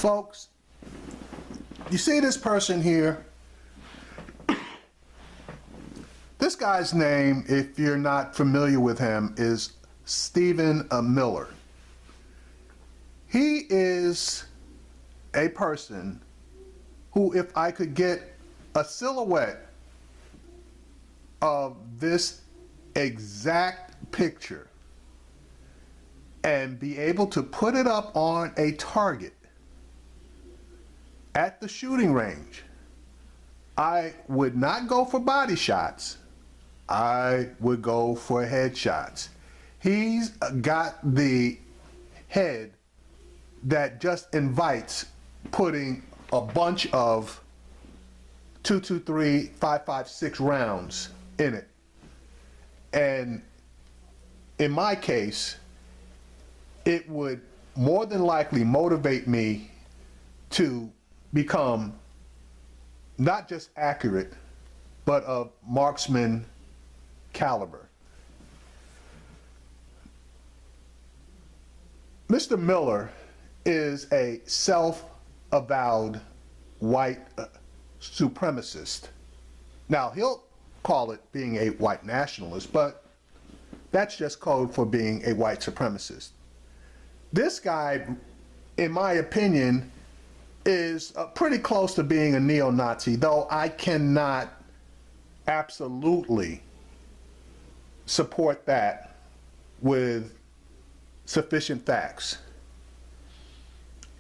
Folks, you see this person here? This guy's name, if you're not familiar with him, is Stephen Miller. He is a person who, if I could get a silhouette of this exact picture and be able to put it up on a target at the shooting range, I would not go for body shots. I would go for headshots. He's got the head that just invites putting a bunch of 223, 5.56 rounds in it. And in my case, it would more than likely motivate me to become not just accurate, but of marksman caliber. Mr. Miller is a self-avowed white supremacist. Now, he'll call it being a white nationalist, but that's just code for being a white supremacist. This guy, in my opinion, is pretty close to being a neo-Nazi, though I cannot absolutely support that with sufficient facts.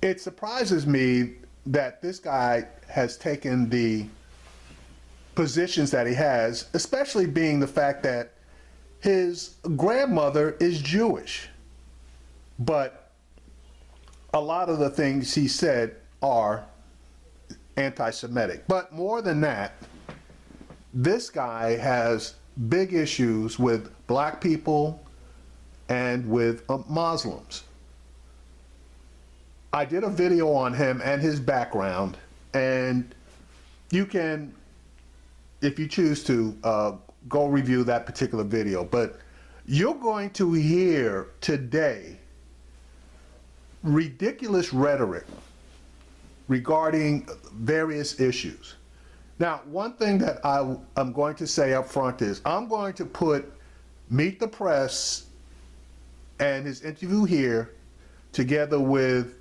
It surprises me that this guy has taken the positions that he has, especially being the fact that his grandmother is Jewish. But a lot of the things he said are anti-Semitic. But more than that, this guy has big issues with black people and with Muslims. I did a video on him and his background, and you can, if you choose to, go review that particular video. But you're going to hear today ridiculous rhetoric regarding various issues. Now, one thing that I'm going to say up front is I'm going to put Meet the Press and his interview here together with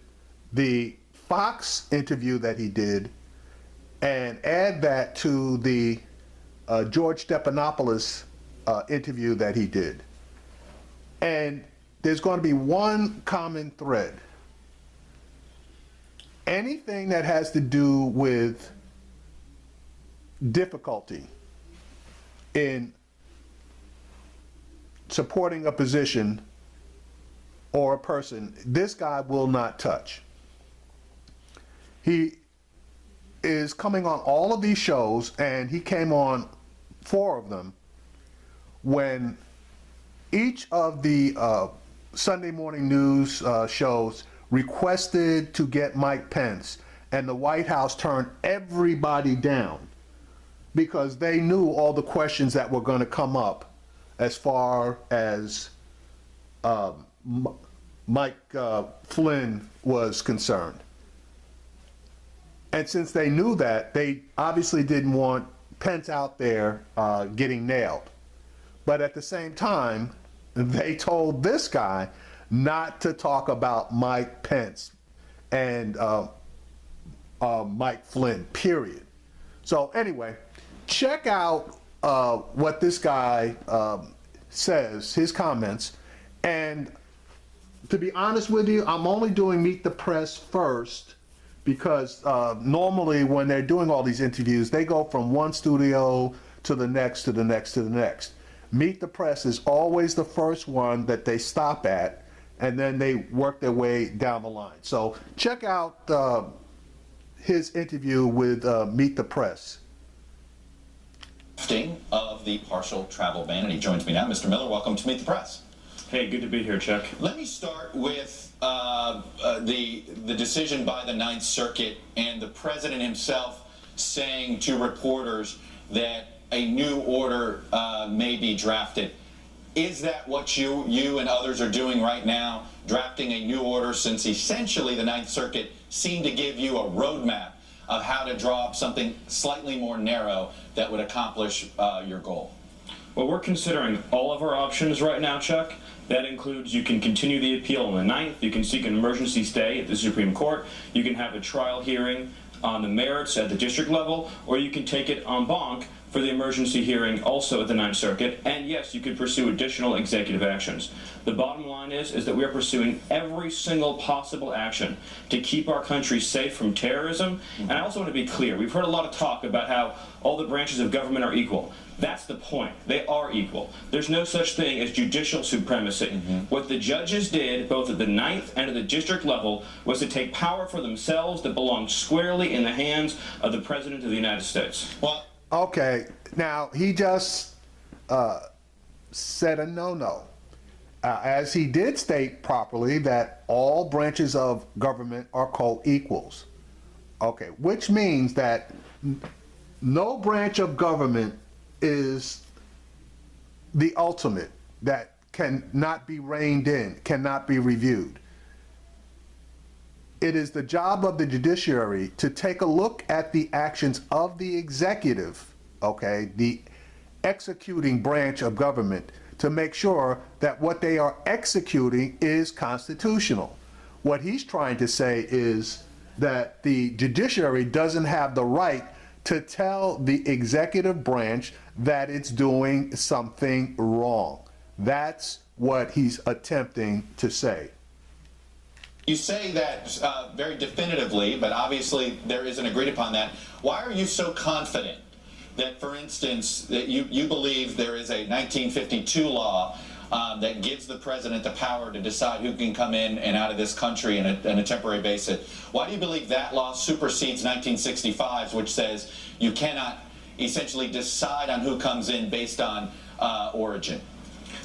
the Fox interview that he did and add that to the George Stephanopoulos interview that he did. And there's going to be one common thread. Anything that has to do with difficulty in supporting a position or a person, this guy will not touch. He is coming on all of these shows, and he came on 4 of them when each of the Sunday morning news shows requested to get Mike Pence, and the White House turned everybody down because they knew all the questions that were going to come up as far as Mike Flynn was concerned. And since they knew that, they obviously didn't want Pence out there getting nailed. But at the same time, they told this guy not to talk about Mike Pence and Mike Flynn, period. So anyway, check out what this guy says, his comments. And to be honest with you, I'm only doing Meet the Press first because normally when they're doing all these interviews, they go from one studio to the next, to the next, to the next. Meet the Press is always the first one that they stop at, and then they work their way down the line. So check out his interview with Meet the Press. Of the partial travel ban, and he joins me now. Mr. Miller, welcome to Meet the Press. Hey, good to be here, Chuck. Let me start with the decision by the Ninth Circuit and the president himself saying to reporters that a new order may be drafted. Is that what you and others are doing right now, drafting a new order, since essentially the Ninth Circuit seem to give you a roadmap of how to draw up something slightly more narrow that would accomplish your goal? Well, we're considering all of our options right now, Chuck. That includes you can continue the appeal on the 9th, you can seek an emergency stay at the Supreme Court, you can have a trial hearing on the merits at the district level, or you can take it en banc for the emergency hearing also at the 9th Circuit, and yes, you could pursue additional executive actions. The bottom line is that we are pursuing every single possible action to keep our country safe from terrorism. And I also want to be clear, we've heard a lot of talk about how all the branches of government are equal. That's the point. They are equal. There's no such thing as judicial supremacy. What the judges did, both at the 9th and at the district level, was to take power for themselves that belonged squarely in the hands of the President of the United States. Well, Okay, now he just said a no-no. As he did state properly that all branches of government are co-equals. Okay, which means that no branch of government is the ultimate, that cannot be reined in, cannot be reviewed. It is the job of the judiciary to take a look at the actions of the executive, okay, the executing branch of government, to make sure that what they are executing is constitutional. What he's trying to say is that the judiciary doesn't have the right to tell the executive branch that it's doing something wrong. That's what he's attempting to say. you say that very definitively, but obviously there isn't agreed upon that. Why are you so confident that, for instance, that you believe there is a 1952 law that gives the president the power to decide who can come in and out of this country on a temporary basis? Why do you believe that law supersedes 1965's, which says you cannot essentially decide on who comes in based on origin?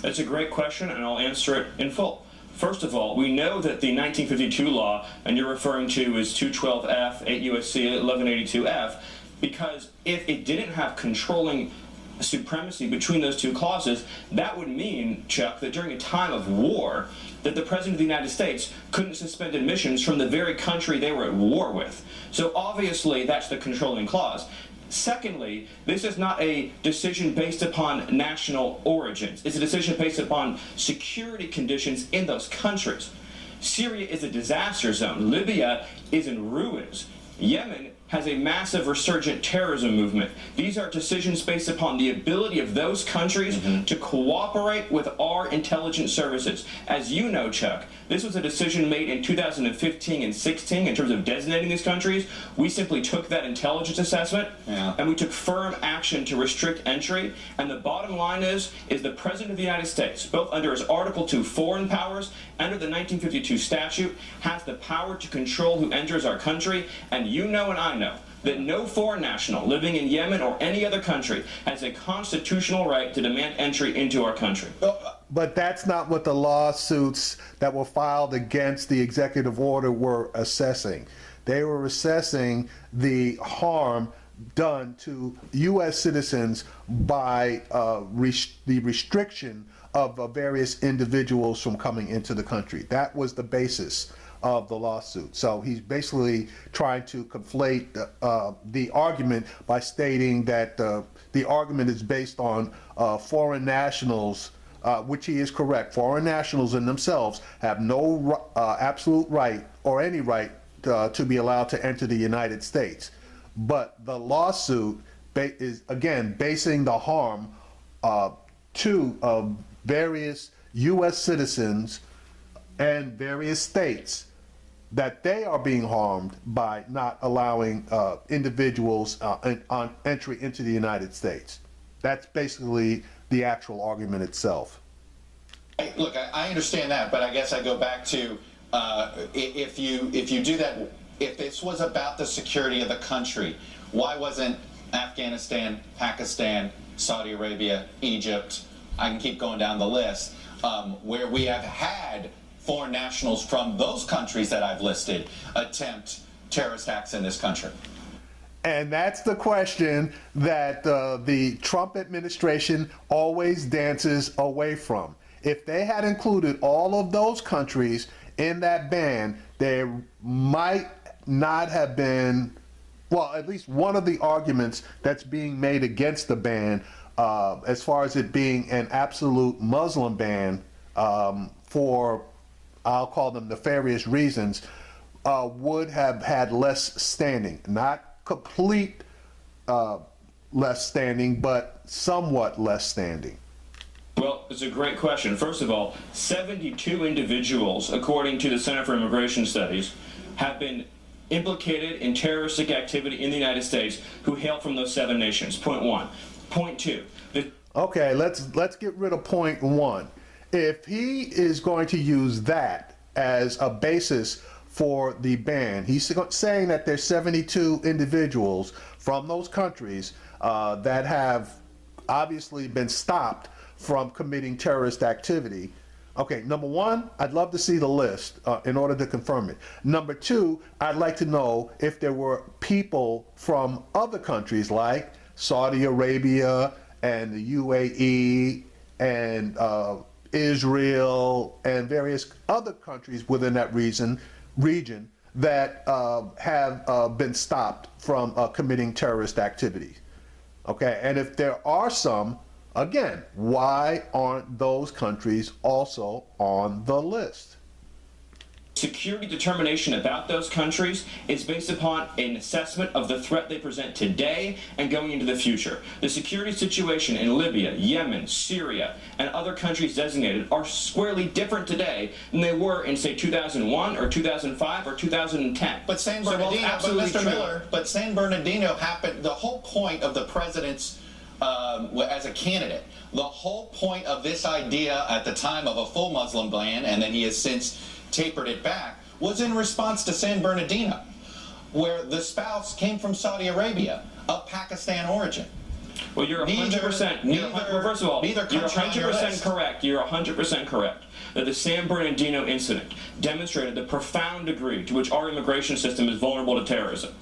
That's a great question, and I'll answer it in full. First of all, we know that the 1952 law, and you're referring to is 212F, 8 U.S.C. 1182F, because if it didn't have controlling supremacy between those two clauses, that would mean, Chuck, that during a time of war, that the President of the United States couldn't suspend admissions from the very country they were at war with. So obviously, that's the controlling clause. Secondly, this is not a decision based upon national origins. It's a decision based upon security conditions in those countries. Syria is a disaster zone. Libya is in ruins. Yemen has a massive resurgent terrorism movement. These are decisions based upon the ability of those countries to cooperate with our intelligence services. As you know, Chuck, this was a decision made in 2015 and 16 in terms of designating these countries. We simply took that intelligence assessment and we took firm action to restrict entry. And the bottom line is the President of the United States, both under his Article 2 foreign powers, under the 1952 statute, has the power to control who enters our country. And you know and I know that no foreign national living in Yemen or any other country has a constitutional right to demand entry into our country. But that's not what the lawsuits that were filed against the executive order were assessing. They were assessing the harm done to U.S. citizens by the restriction of various individuals from coming into the country. That was the basis of the lawsuit. So he's basically trying to conflate the argument by stating that the argument is based on foreign nationals, which he is correct. Foreign nationals in themselves have no absolute right or any right to be allowed to enter the United States. But the lawsuit is, again, basing the harm to various U.S. citizens and various states, that they are being harmed by not allowing individuals on entry into the United States. That's basically the actual argument itself. Hey, look, I understand that, but I guess I go back to if you do that, if this was about the security of the country, why wasn't Afghanistan, Pakistan, Saudi Arabia, Egypt, I can keep going down the list, where we have had foreign nationals from those countries that I've listed attempt terrorist acts in this country? And that's the question that the Trump administration always dances away from. If they had included all of those countries in that ban, there might not have been, well, at least one of the arguments that's being made against the ban, as far as it being an absolute Muslim ban for, I'll call them nefarious reasons, would have had less standing. Not complete less standing, but somewhat less standing. Well, it's a great question. First of all, 72 individuals, according to the Center for Immigration Studies, have been implicated in terroristic activity in the United States who hail from those 7 nations. Point one. Point two. Okay, let's get rid of point one. If he is going to use that as a basis for the ban, he's saying that there's 72 individuals from those countries that have obviously been stopped from committing terrorist activity. Okay, number one, I'd love to see the list in order to confirm it. Number two, I'd like to know if there were people from other countries like Saudi Arabia and the UAE and Israel and various other countries within that region that have been stopped from committing terrorist activity. Okay, and if there are some, again, why aren't those countries also on the list? Security determination about those countries is based upon an assessment of the threat they present today and going into the future. The security situation in Libya, Yemen, Syria, and other countries designated are squarely different today than they were in, say, 2001 or 2005 or 2010. But San So while it's Bernardino, but absolutely Mr. true- Miller, but San Bernardino happened. The whole point of the president's as a candidate, the whole point of this idea at the time of a full Muslim ban, and then he has since tapered it back, was in response to San Bernardino, where the spouse came from Saudi Arabia of Pakistan origin. Well, you're 100%. Well, first of all, you're 100% correct. You're 100% correct that the San Bernardino incident demonstrated the profound degree to which our immigration system is vulnerable to terrorism.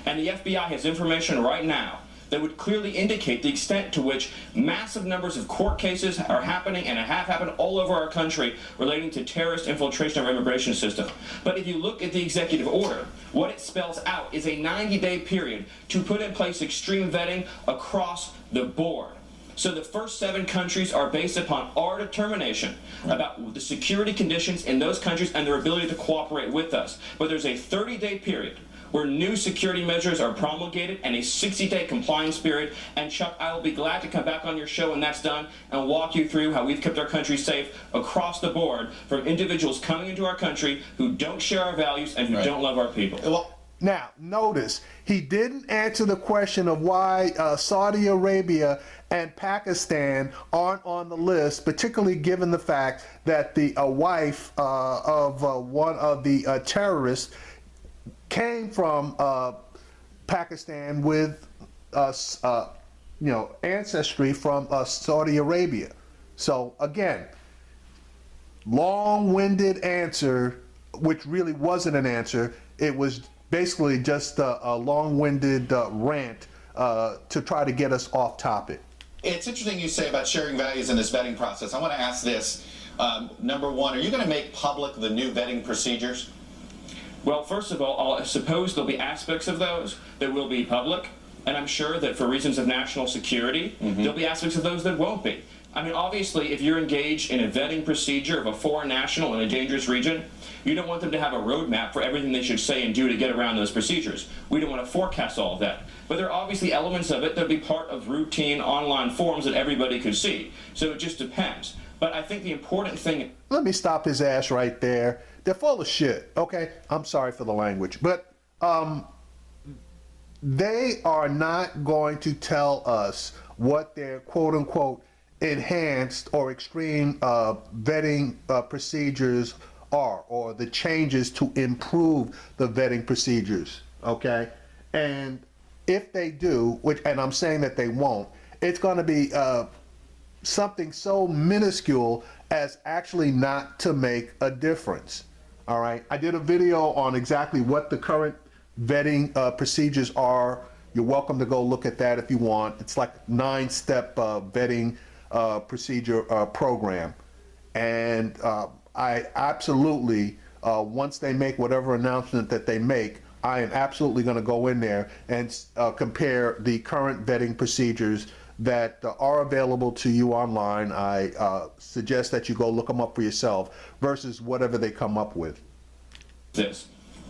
And the FBI has information right now that would clearly indicate the extent to which massive numbers of court cases are happening and have happened all over our country relating to terrorist infiltration of our immigration system. But if you look at the executive order, what it spells out is a 90-day period to put in place extreme vetting across the board. So the first 7 countries are based upon our determination about the security conditions in those countries and their ability to cooperate with us. But there's a 30-day period where new security measures are promulgated and a 60-day compliance period. And Chuck, I will be glad to come back on your show when that's done and walk you through how we've kept our country safe across the board from individuals coming into our country who don't share our values and who don't love our people. Well, now, notice, he didn't answer the question of why Saudi Arabia and Pakistan aren't on the list, particularly given the fact that the wife of one of the terrorists came from Pakistan with ancestry from Saudi Arabia. So again, long-winded answer, which really wasn't an answer. It was basically just a long-winded rant to try to get us off topic. it's interesting you say about sharing values in this vetting process. I want to ask this. Number one, are you going to make public the new vetting procedures? Well, first of all, I suppose there'll be aspects of those that will be public, and I'm sure that for reasons of national security, there'll be aspects of those that won't be. I mean, obviously, if you're engaged in a vetting procedure of a foreign national in a dangerous region, you don't want them to have a roadmap for everything they should say and do to get around those procedures. We don't want to forecast all of that. But there are obviously elements of it that will be part of routine online forms that everybody could see. So it just depends. But I think the important thing... Let me stop his ass right there. They're full of shit, okay? I'm sorry for the language. But they are not going to tell us what their quote-unquote enhanced or extreme vetting procedures are, or the changes to improve the vetting procedures, okay? And if they do, which, and I'm saying that they won't, it's going to be something so minuscule as actually not to make a difference. All right, I did a video on exactly what the current vetting procedures are. You're welcome to go look at that if you want. It's like a 9-step vetting procedure program. And I absolutely, once they make whatever announcement that they make, I am absolutely going to go in there and compare the current vetting procedures that are available to you online. I suggest that you go look them up for yourself versus whatever they come up with. This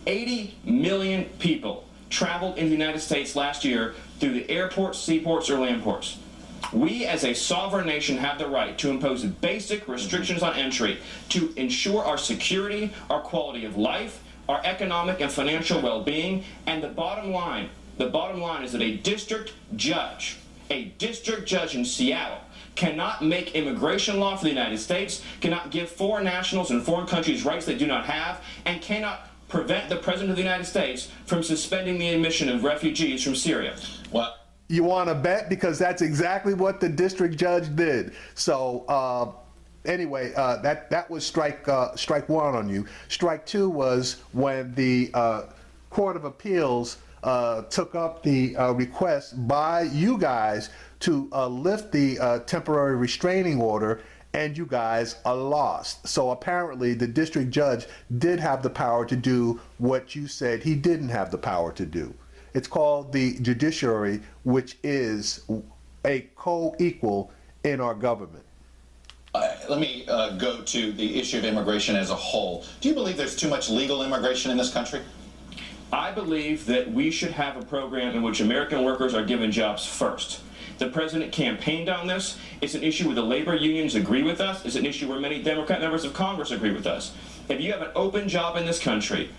80 million people traveled in the United States last year through the airports, seaports, or land ports. We as a sovereign nation have the right to impose basic restrictions on entry to ensure our security, our quality of life, our economic and financial well-being, and the bottom line is that a district judge in Seattle cannot make immigration law for the United States, cannot give foreign nationals in foreign countries rights they do not have, and cannot prevent the President of the United States from suspending the admission of refugees from Syria. Well, You want to bet? Because that's exactly what the district judge did. So anyway, that was strike one on you. Strike two was when the Court of Appeals took up the request by you guys to lift the temporary restraining order, and you guys are lost. So apparently the district judge did have the power to do what you said he didn't have the power to do. It's called the judiciary, which is a co-equal in our government. let me go to the issue of immigration as a whole. Do you believe there's too much legal immigration in this country? I believe that we should have a program in which American workers are given jobs first. The president campaigned on this. It's an issue where the labor unions agree with us. It's an issue where many Democrat members of Congress agree with us. If you have an open job in this country,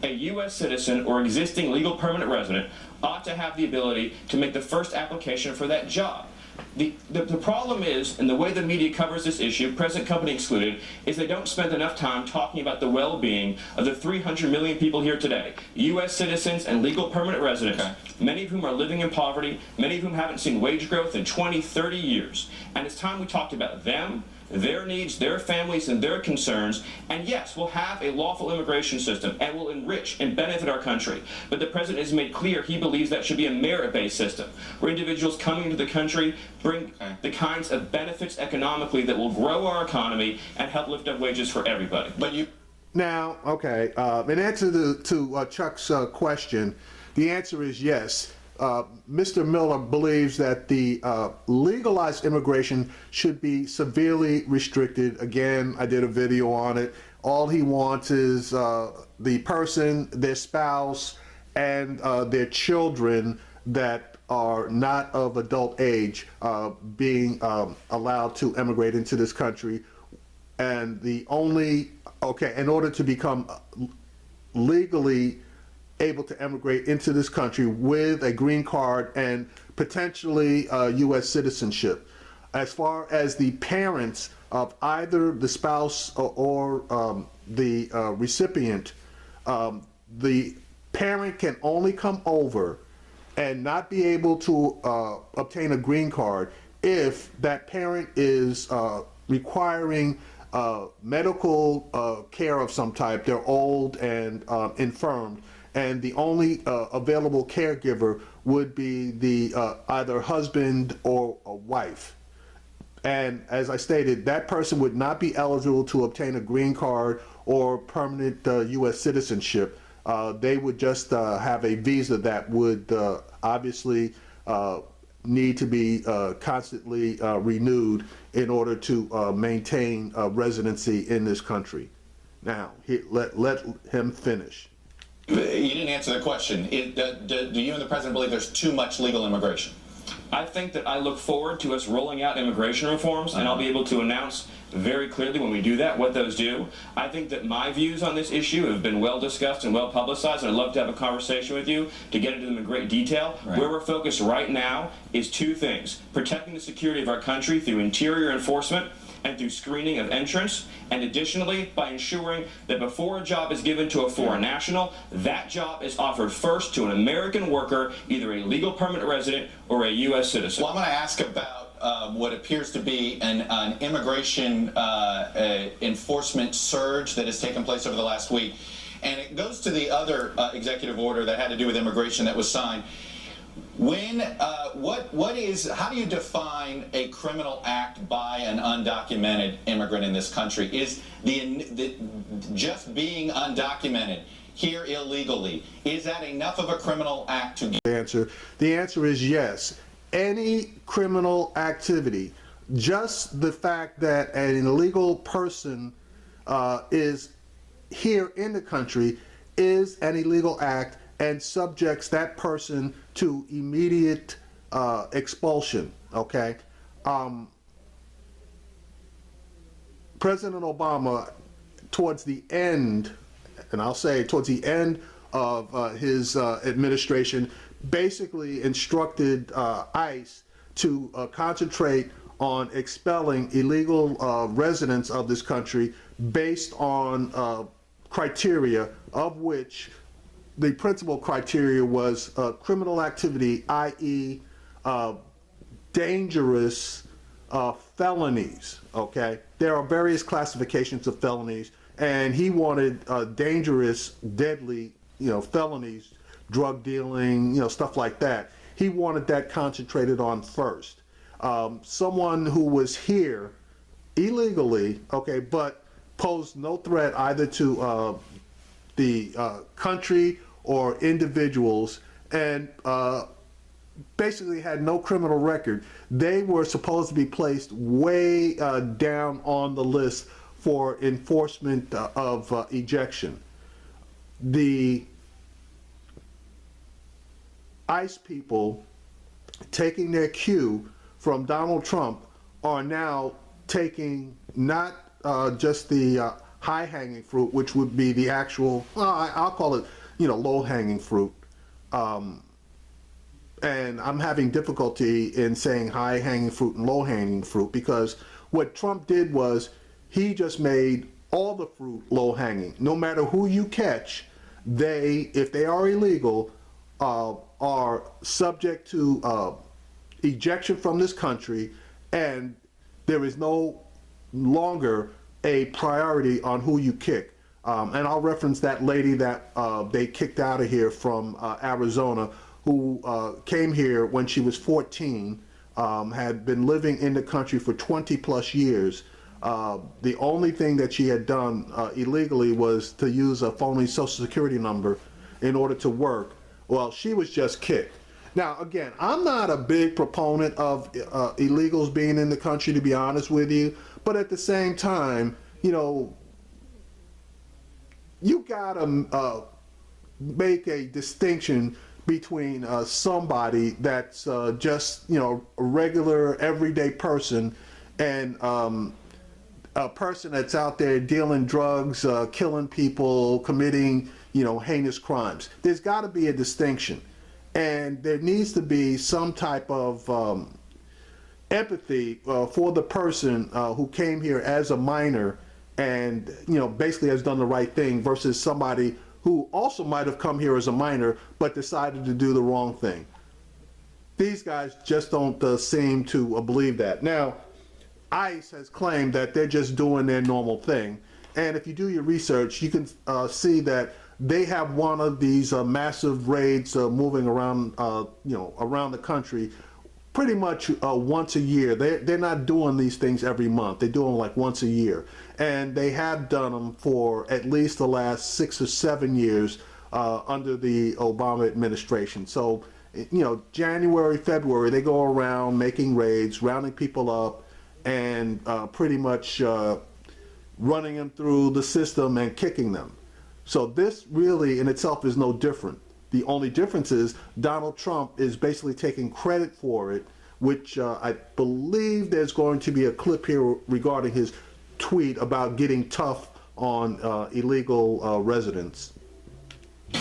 a U.S. citizen or existing legal permanent resident ought to have the ability to make the first application for that job. The problem is, and the way the media covers this issue, present company excluded, is they don't spend enough time talking about the well-being of the 300 million people here today, U.S. citizens and legal permanent residents, many of whom are living in poverty, many of whom haven't seen wage growth in 20, 30 years. And it's time we talked about them, their needs, their families, and their concerns. And yes, we'll have a lawful immigration system and will enrich and benefit our country. But the president has made clear he believes that should be a merit-based system, where individuals coming into the country bring the kinds of benefits economically that will grow our economy and help lift up wages for everybody. But you... Now, okay, in answer to Chuck's question, the answer is yes. Mr. Miller believes that the legalized immigration should be severely restricted. Again, I did a video on it. All he wants is the person, their spouse, and their children that are not of adult age being allowed to immigrate into this country. And the only, in order to become legally able to emigrate into this country with a green card and potentially U.S. citizenship. As far as the parents of either the spouse or the recipient, the parent can only come over and not be able to obtain a green card if that parent is requiring medical care of some type. They're old and infirmed. And the only available caregiver would be the either husband or a wife. And as I stated, that person would not be eligible to obtain a green card or permanent U.S. citizenship. They would just have a visa that would obviously need to be constantly renewed in order to maintain residency in this country. Now, let him finish. You didn't answer the question. Do you and the president believe there's too much legal immigration? I think that I look forward to us rolling out immigration reforms, and I'll be able to announce very clearly when we do that what those do. I think that my views on this issue have been well discussed and well publicized, and I'd love to have a conversation with you to get into them in great detail. Right. Where we're focused right now is two things: protecting the security of our country through interior enforcement and through screening of entrance, and additionally by ensuring that before a job is given to a foreign national, that job is offered first to an American worker, either a legal permanent resident or a U.S. citizen. Well, I'm going to ask about what appears to be an immigration enforcement surge that has taken place over the last week. And it goes to the other executive order that had to do with immigration that was signed. How do you define a criminal act by an undocumented immigrant in this country? Is just being undocumented, here illegally. Is that enough of a criminal act to The answer is yes. Any criminal activity, just the fact that an illegal person is here in the country is an illegal act and subjects that person to immediate expulsion, okay? President Obama, towards the end, and I'll say towards the end of his administration, basically instructed ICE to concentrate on expelling illegal residents of this country based on criteria, of which the principal criteria was criminal activity, i.e. Dangerous felonies, okay? There are various classifications of felonies, and he wanted dangerous, deadly, felonies, drug dealing, stuff like that. He wanted that concentrated on first. Someone who was here illegally, okay, but posed no threat either to the country or individuals, and basically had no criminal record. They were supposed to be placed way down on the list for enforcement of ejection. The ICE people, taking their cue from Donald Trump, are now taking not just the high-hanging fruit, which would be the actual, I'll call it, low-hanging fruit. And I'm having difficulty in saying high-hanging fruit and low-hanging fruit, because what Trump did was he just made all the fruit low-hanging. No matter who you catch, if they are illegal, are subject to ejection from this country, and there is no longer a priority on who you kick. And I'll reference that lady that they kicked out of here from Arizona, who came here when she was 14, had been living in the country for 20 plus years. The only thing that she had done illegally was to use a phony social security number in order to work. Well, she was just kicked. Now, again, I'm not a big proponent of illegals being in the country, to be honest with you, but at the same time, you gotta make a distinction between somebody that's just, a regular, everyday person, and a person that's out there dealing drugs, killing people, committing, heinous crimes. There's got to be a distinction. And there needs to be some type of empathy for the person who came here as a minor and, basically has done the right thing, versus somebody who also might have come here as a minor but decided to do the wrong thing. These guys just don't seem to believe that. Now, ICE has claimed that they're just doing their normal thing. And if you do your research, you can see that they have one of these massive raids moving around, around the country pretty much once a year. They're not doing these things every month. They do them like once a year. And they have done them for at least the last 6 or 7 years under the Obama administration. So, January, February, they go around making raids, rounding people up, and pretty much running them through the system and kicking them. So this really in itself is no different. The only difference is Donald Trump is basically taking credit for it, which I believe there's going to be a clip here regarding his tweet about getting tough on illegal residents.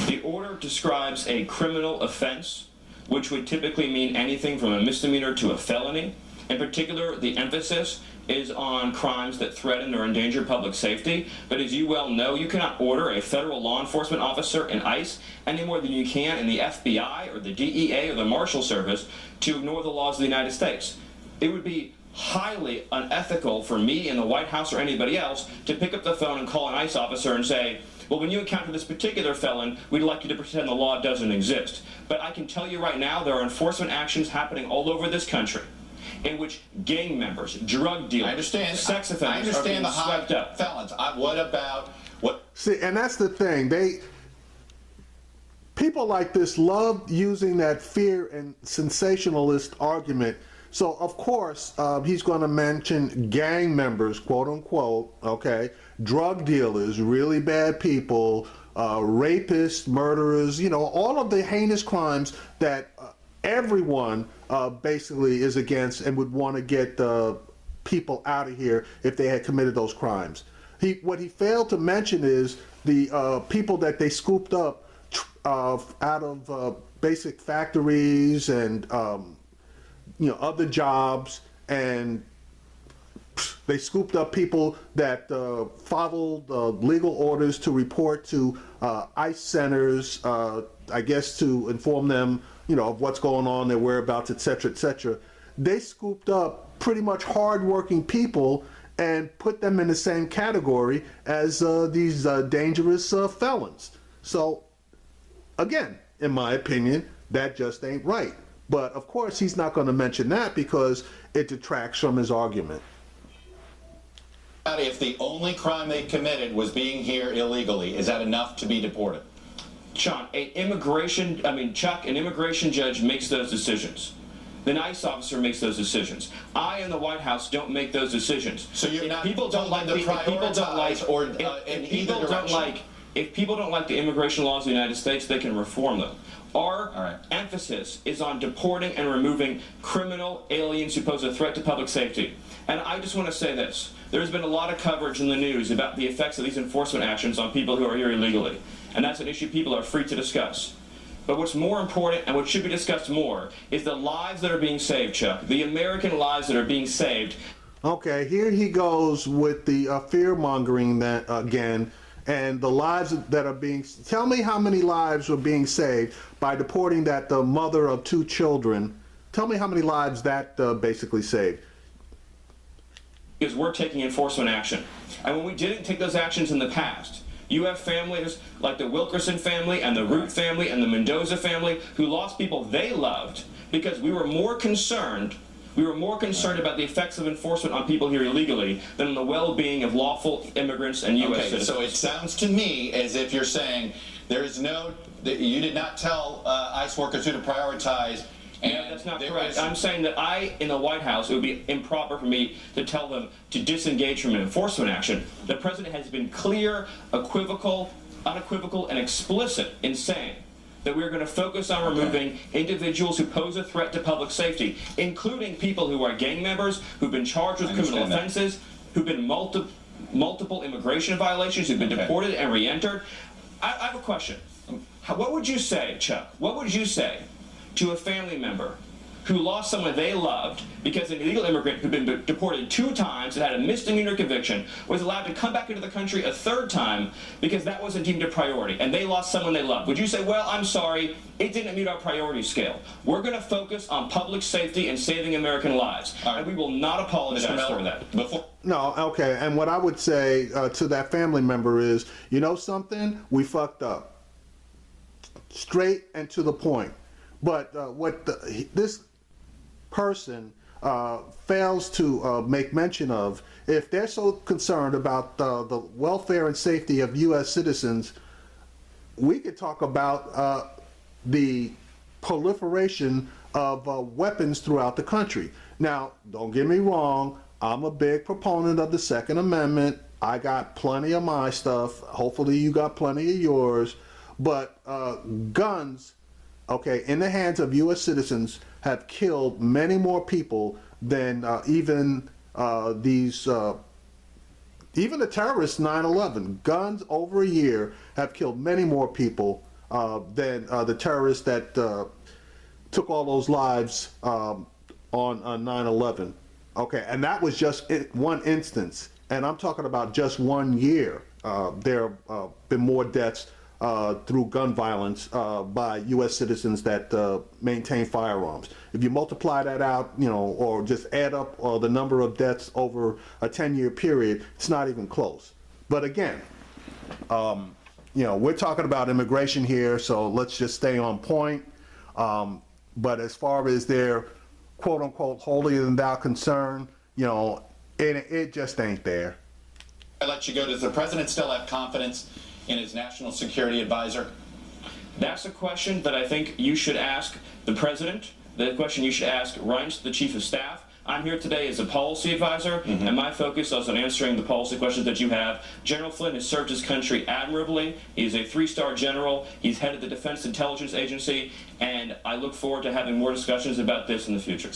The order describes a criminal offense, which would typically mean anything from a misdemeanor to a felony. In particular, the emphasis is on crimes that threaten or endanger public safety. But as you well know, you cannot order a federal law enforcement officer in ICE any more than you can in the FBI or the DEA or the Marshal Service to ignore the laws of the United States. It would be highly unethical for me in the White House or anybody else to pick up the phone and call an ICE officer and say, well, when you encounter this particular felon, we'd like you to pretend the law doesn't exist. But I can tell you right now, there are enforcement actions happening all over this country in which gang members, drug dealers, sex offenders are being swept up. Felons. What about what? See, and that's the thing. people like this love using that fear and sensationalist argument. So of course he's going to mention gang members, quote unquote, okay, drug dealers, really bad people, rapists, murderers, you know, all of the heinous crimes that everyone basically is against and would want to get people out of here if they had committed those crimes. What he failed to mention is the people that they scooped up out of basic factories and you know, other jobs, and they scooped up people that followed legal orders to report to ICE centers, I guess to inform them, you know, of what's going on, their whereabouts, et cetera, et cetera. They scooped up pretty much hardworking people and put them in the same category as these dangerous felons. So again, in my opinion, that just ain't right. But of course, he's not going to mention that because it detracts from his argument. If the only crime they committed was being here illegally, is that enough to be deported? Chuck, an immigration judge makes those decisions. The ICE officer makes those decisions. I in the White House don't make those decisions. So you're not people don't like the prioritize or in either direction. If people don't like the immigration laws of the United States, they can reform them. Our emphasis is on deporting and removing criminal aliens who pose a threat to public safety. And I just want to say this. There's been a lot of coverage in the news about the effects of these enforcement actions on people who are here illegally. And that's an issue people are free to discuss. But what's more important and what should be discussed more is the lives that are being saved, Chuck. The American lives that are being saved. Okay, here he goes with the fear-mongering that again. And the lives that are being, tell me how many lives were being saved by deporting that the mother of 2 children. Tell me how many lives that basically saved. Because we're taking enforcement action. And when we didn't take those actions in the past, you have families like the Wilkerson family and the Root family and the Mendoza family who lost people they loved because we were more concerned about the effects of enforcement on people here illegally than on the well-being of lawful immigrants and U.S. citizens. So it sounds to me as if you're saying you did not tell ICE workers who to prioritize. No, that's not correct. I'm saying that in the White House, it would be improper for me to tell them to disengage from an enforcement action. The president has been clear, unequivocal, and explicit in saying that we're going to focus on removing individuals who pose a threat to public safety, including people who are gang members, who've been charged with criminal offenses, who've been multiple immigration violations, who've been deported and re-entered. I have a question. What would you say, Chuck? What would you say to a family member who lost someone they loved because an illegal immigrant who'd been deported 2 times and had a misdemeanor conviction was allowed to come back into the country a 3rd time because that wasn't deemed a priority and they lost someone they loved? Would you say, well, I'm sorry, it didn't meet our priority scale. We're going to focus on public safety and saving American lives, and we will not apologize for that. No, okay, and what I would say to that family member is, you know something? We fucked up. Straight and to the point. But this person fails to make mention of, if they're so concerned about the welfare and safety of U.S. citizens, we could talk about the proliferation of weapons throughout the country. Now, don't get me wrong, I'm a big proponent of the Second Amendment. I got plenty of my stuff. Hopefully you got plenty of yours. But guns, okay, in the hands of U.S. citizens have killed many more people than even the terrorists 9/11. Guns over a year have killed many more people than the terrorists that took all those lives on 9/11. Okay, and that was just one instance. And I'm talking about just 1 year. There have been more deaths through gun violence by U.S. citizens that maintain firearms. If you multiply that out, you know, or just add up the number of deaths over a 10-year period, it's not even close. But again, you know, we're talking about immigration here, so let's just stay on point. But as far as their quote-unquote holier than thou concern, you know, it just ain't there. I let you go. Does the president still have confidence in his national security advisor? That's a question that I think you should ask the president, the question you should ask Reince, the chief of staff. I'm here today as a policy advisor, and my focus is on answering the policy questions that you have. General Flynn has served his country admirably. He's a 3-star general. He's head of the Defense Intelligence Agency, and I look forward to having more discussions about this in the future.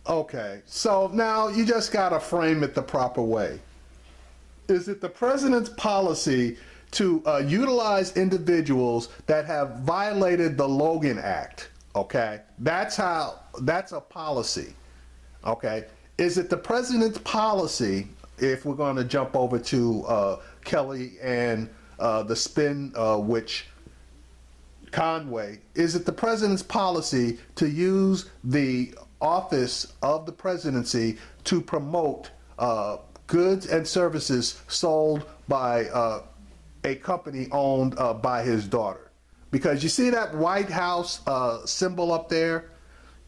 Okay, so now you just got to frame it the proper way. Is it the president's policy to utilize individuals that have violated the Logan Act? Okay, that's a policy. Okay, is it the president's policy, if we're going to jump over to Kelly and the spin witch Conway, is it the president's policy to use the office of the presidency to promote goods and services sold by a company owned by his daughter? Because you see that White House symbol up there?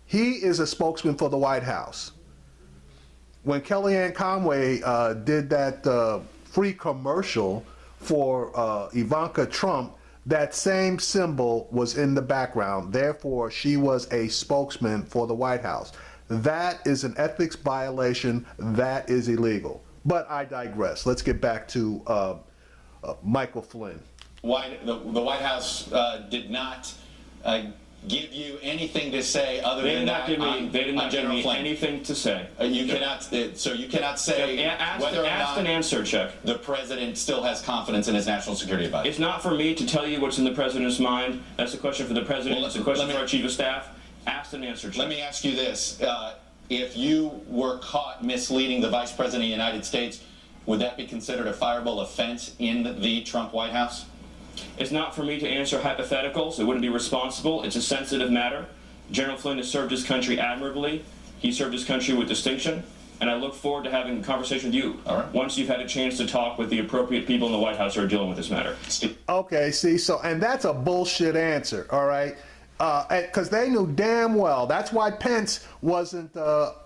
He is a spokesman for the White House. When Kellyanne Conway did that free commercial for Ivanka Trump, that same symbol was in the background. Therefore, she was a spokesman for the White House. That is an ethics violation. That is illegal. But I digress. Let's get back to Michael Flynn. The White House did not give you anything to say other than that They did not give me anything to say. You cannot. So you cannot say whether or not and answer, Chuck. The president still has confidence in his national security advisor. It's not for me to tell you what's in the president's mind. That's a question for the president. Well, it's a question for our chief of staff. Ask and answer, Chuck. Let me ask you this: if you were caught misleading the vice president of the United States, would that be considered a fireable offense in the Trump White House? It's not for me to answer hypotheticals. It wouldn't be responsible. It's a sensitive matter. General Flynn has served his country admirably. He served his country with distinction. And I look forward to having a conversation with you once you've had a chance to talk with the appropriate people in the White House who are dealing with this matter. Okay, see, so, and that's a bullshit answer, all right? Because they knew damn well, that's why Pence wasn't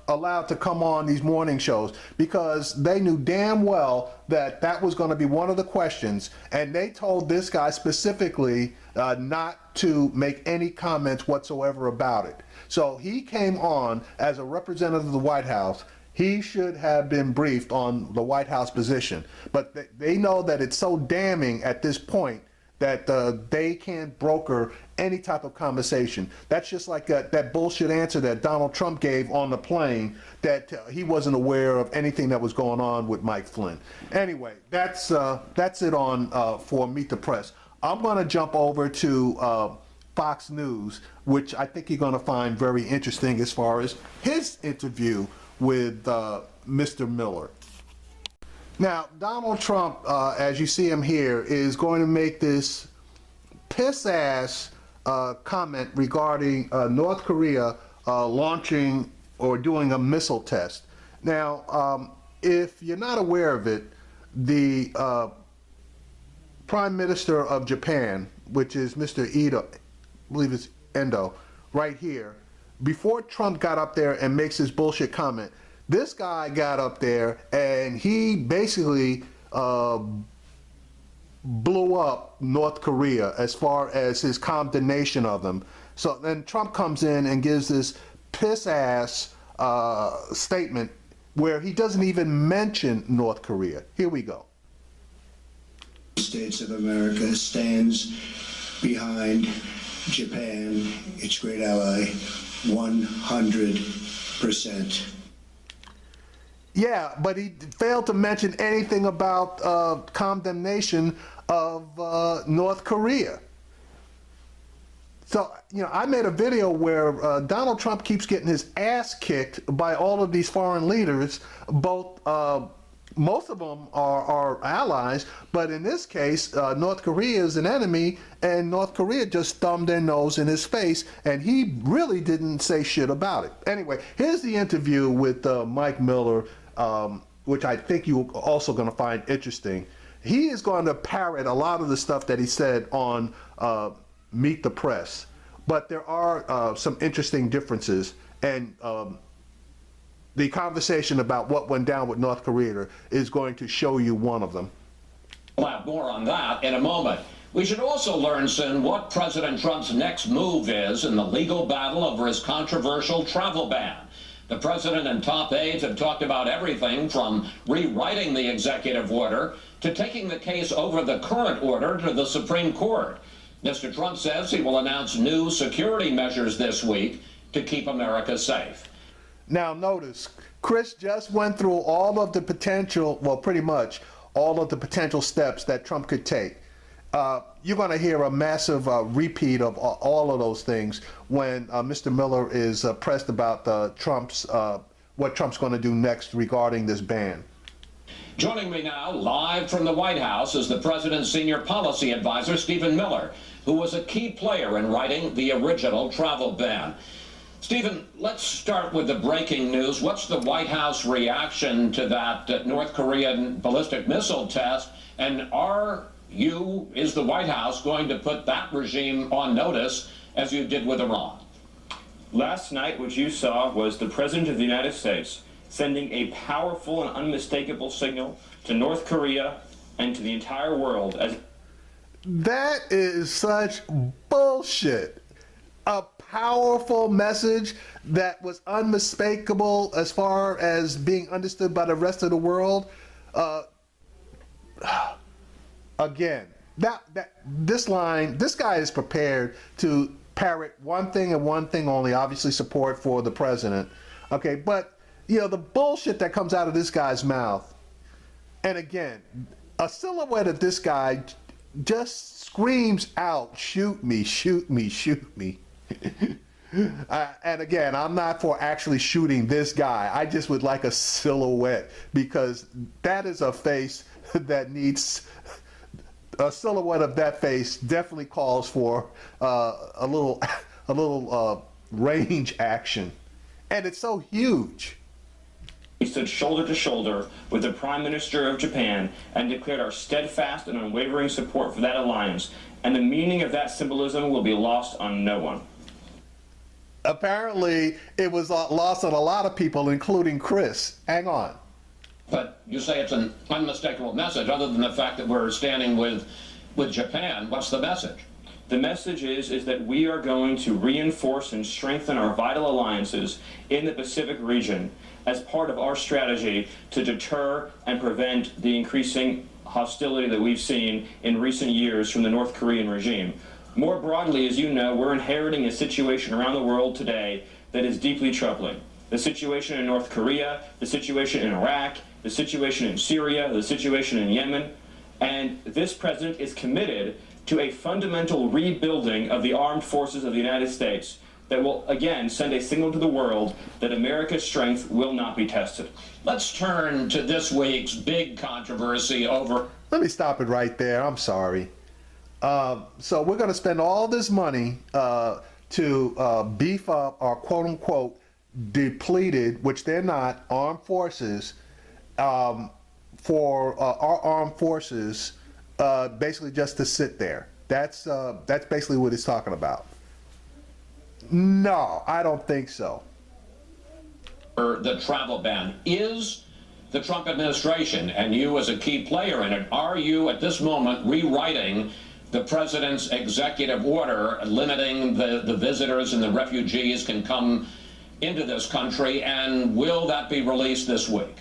allowed to come on these morning shows, because they knew damn well that that was going to be one of the questions, and they told this guy specifically not to make any comments whatsoever about it. So he came on as a representative of the White House. He should have been briefed on the White House position, but they know that it's so damning at this point that they can't broker any type of conversation. That's just like that bullshit answer that Donald Trump gave on the plane, that he wasn't aware of anything that was going on with Mike Flynn. Anyway, that's it on for Meet the Press. I'm going to jump over to Fox News, which I think you're going to find very interesting as far as his interview with Mr. Miller. Now, Donald Trump, as you see him here, is going to make this piss-ass comment regarding North Korea launching or doing a missile test. Now, if you're not aware of it, the Prime Minister of Japan, which is Mr. Ito, I believe it's Endo, right here, before Trump got up there and makes his bullshit comment, this guy got up there and he basically blew up North Korea as far as his condemnation of them. So then Trump comes in and gives this piss-ass statement where he doesn't even mention North Korea. Here we go. States of America stands behind Japan, its great ally, 100%. Yeah, but he failed to mention anything about condemnation of North Korea. So, you know, I made a video where Donald Trump keeps getting his ass kicked by all of these foreign leaders. Both, most of them are allies, but in this case, North Korea is an enemy, and North Korea just thumbed their nose in his face, and he really didn't say shit about it. Anyway, here's the interview with Mike Miller, which I think you're also going to find interesting. He is going to parrot a lot of the stuff that he said on Meet the Press, but there are some interesting differences, and the conversation about what went down with North Korea is going to show you one of them. We'll have more on that in a moment. We should also learn soon what President Trump's next move is in the legal battle over his controversial travel ban. The president and top aides have talked about everything from rewriting the executive order to taking the case over the current order to the Supreme Court. Mr. Trump says he will announce new security measures this week to keep America safe. Now notice, Chris just went through all of the potential, well, pretty much all of the potential steps that Trump could take. You're going to hear a massive repeat of all of those things when Mr. Miller is pressed about what Trump's going to do next regarding this ban. Joining me now, live from the White House, is the president's senior policy advisor, Stephen Miller, who was a key player in writing the original travel ban. Stephen, let's start with the breaking news. What's the White House reaction to that North Korean ballistic missile test? And is the White House going to put that regime on notice as you did with Iran? Last night, what you saw was the President of the United States sending a powerful and unmistakable signal to North Korea and to the entire world. That is such bullshit. A powerful message that was unmistakable as far as being understood by the rest of the world. Again, this guy is prepared to parrot one thing and one thing only, obviously support for the president. Okay, but the bullshit that comes out of this guy's mouth, and again, a silhouette of this guy just screams out, "Shoot me, shoot me, shoot me." And again, I'm not for actually shooting this guy. I just would like a silhouette, because that is a face that needs a silhouette of that face. Definitely calls for a little range action, and it's so huge. We stood shoulder to shoulder with the Prime Minister of Japan and declared our steadfast and unwavering support for that alliance, and the meaning of that symbolism will be lost on no one. Apparently, it was lost on a lot of people, including Chris. Hang on. But you say it's an unmistakable message, other than the fact that we're standing with Japan. What's the message? The message is that we are going to reinforce and strengthen our vital alliances in the Pacific region as part of our strategy to deter and prevent the increasing hostility that we've seen in recent years from the North Korean regime. More broadly, as you know, we're inheriting a situation around the world today that is deeply troubling. The situation in North Korea, the situation in Iraq, the situation in Syria, the situation in Yemen, and this president is committed to a fundamental rebuilding of the armed forces of the United States that will, again, send a signal to the world that America's strength will not be tested. Let's turn to this week's big controversy over... Let me stop it right there. I'm sorry. So we're going to spend all this money to beef up our quote-unquote depleted, which they're not, armed forces, for our armed forces basically just to sit there. That's basically what it's talking about. No, I don't think so. The travel ban. Is the Trump administration, and you as a key player in it, are you at this moment rewriting the president's executive order limiting the visitors and the refugees can come into this country, and will that be released this week?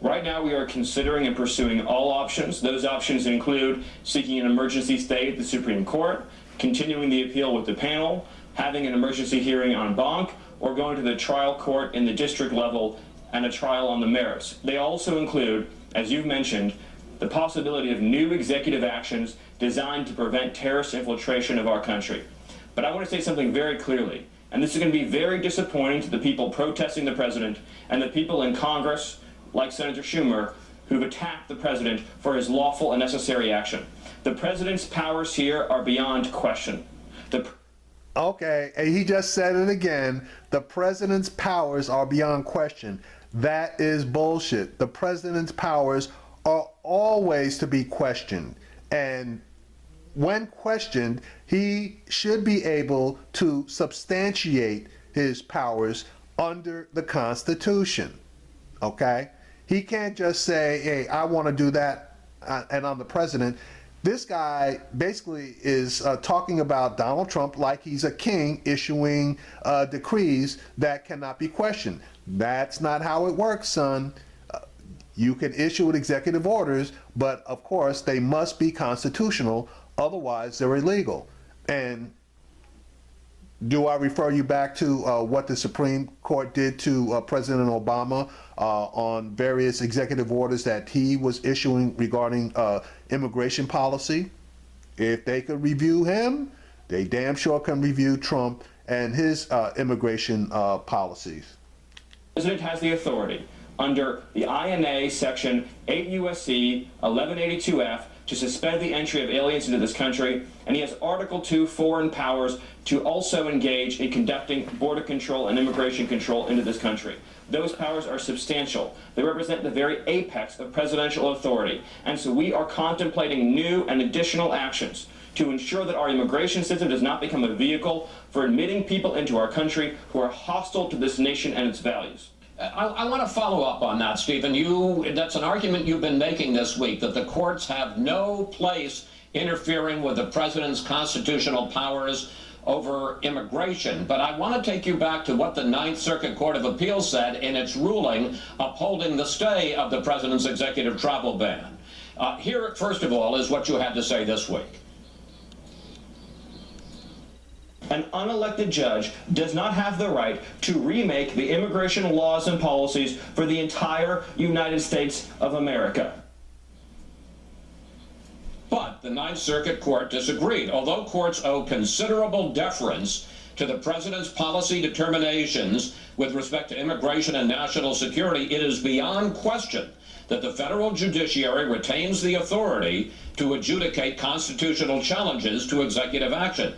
Right now, we are considering and pursuing all options. Those options include seeking an emergency stay at the Supreme Court, continuing the appeal with the panel, having an emergency hearing en banc, or going to the trial court in the district level and a trial on the merits. They also include, as you've mentioned, the possibility of new executive actions designed to prevent terrorist infiltration of our country. But I want to say something very clearly, and this is going to be very disappointing to the people protesting the president and the people in Congress, like Senator Schumer, who've attacked the president for his lawful and necessary action. The president's powers here are beyond question. Okay, and he just said it again. The president's powers are beyond question. That is bullshit. The president's powers are always to be questioned. And when questioned, he should be able to substantiate his powers under the Constitution. Okay? He can't just say, hey, I want to do that, and I'm the president. This guy basically is talking about Donald Trump like he's a king issuing decrees that cannot be questioned. That's not how it works, son. You can issue executive orders, but of course they must be constitutional, otherwise they're illegal. And do I refer you back to what the Supreme Court did to President Obama on various executive orders that he was issuing regarding immigration policy? If they could review him, they damn sure can review Trump and his immigration policies. The President has the authority under the INA Section 8 U.S.C. 1182F to suspend the entry of aliens into this country, and he has Article 2 foreign powers to also engage in conducting border control and immigration control into this country. Those powers are substantial. They represent the very apex of presidential authority, and so we are contemplating new and additional actions to ensure that our immigration system does not become a vehicle for admitting people into our country who are hostile to this nation and its values. I want to follow up on that, Stephen. That's an argument you've been making this week, that the courts have no place interfering with the president's constitutional powers over immigration. But I want to take you back to what the Ninth Circuit Court of Appeals said in its ruling upholding the stay of the president's executive travel ban. Here, first of all, is what you had to say this week. An unelected judge does not have the right to remake the immigration laws and policies for the entire United States of America. But the Ninth Circuit Court disagreed. Although courts owe considerable deference to the president's policy determinations with respect to immigration and national security, it is beyond question that the federal judiciary retains the authority to adjudicate constitutional challenges to executive action.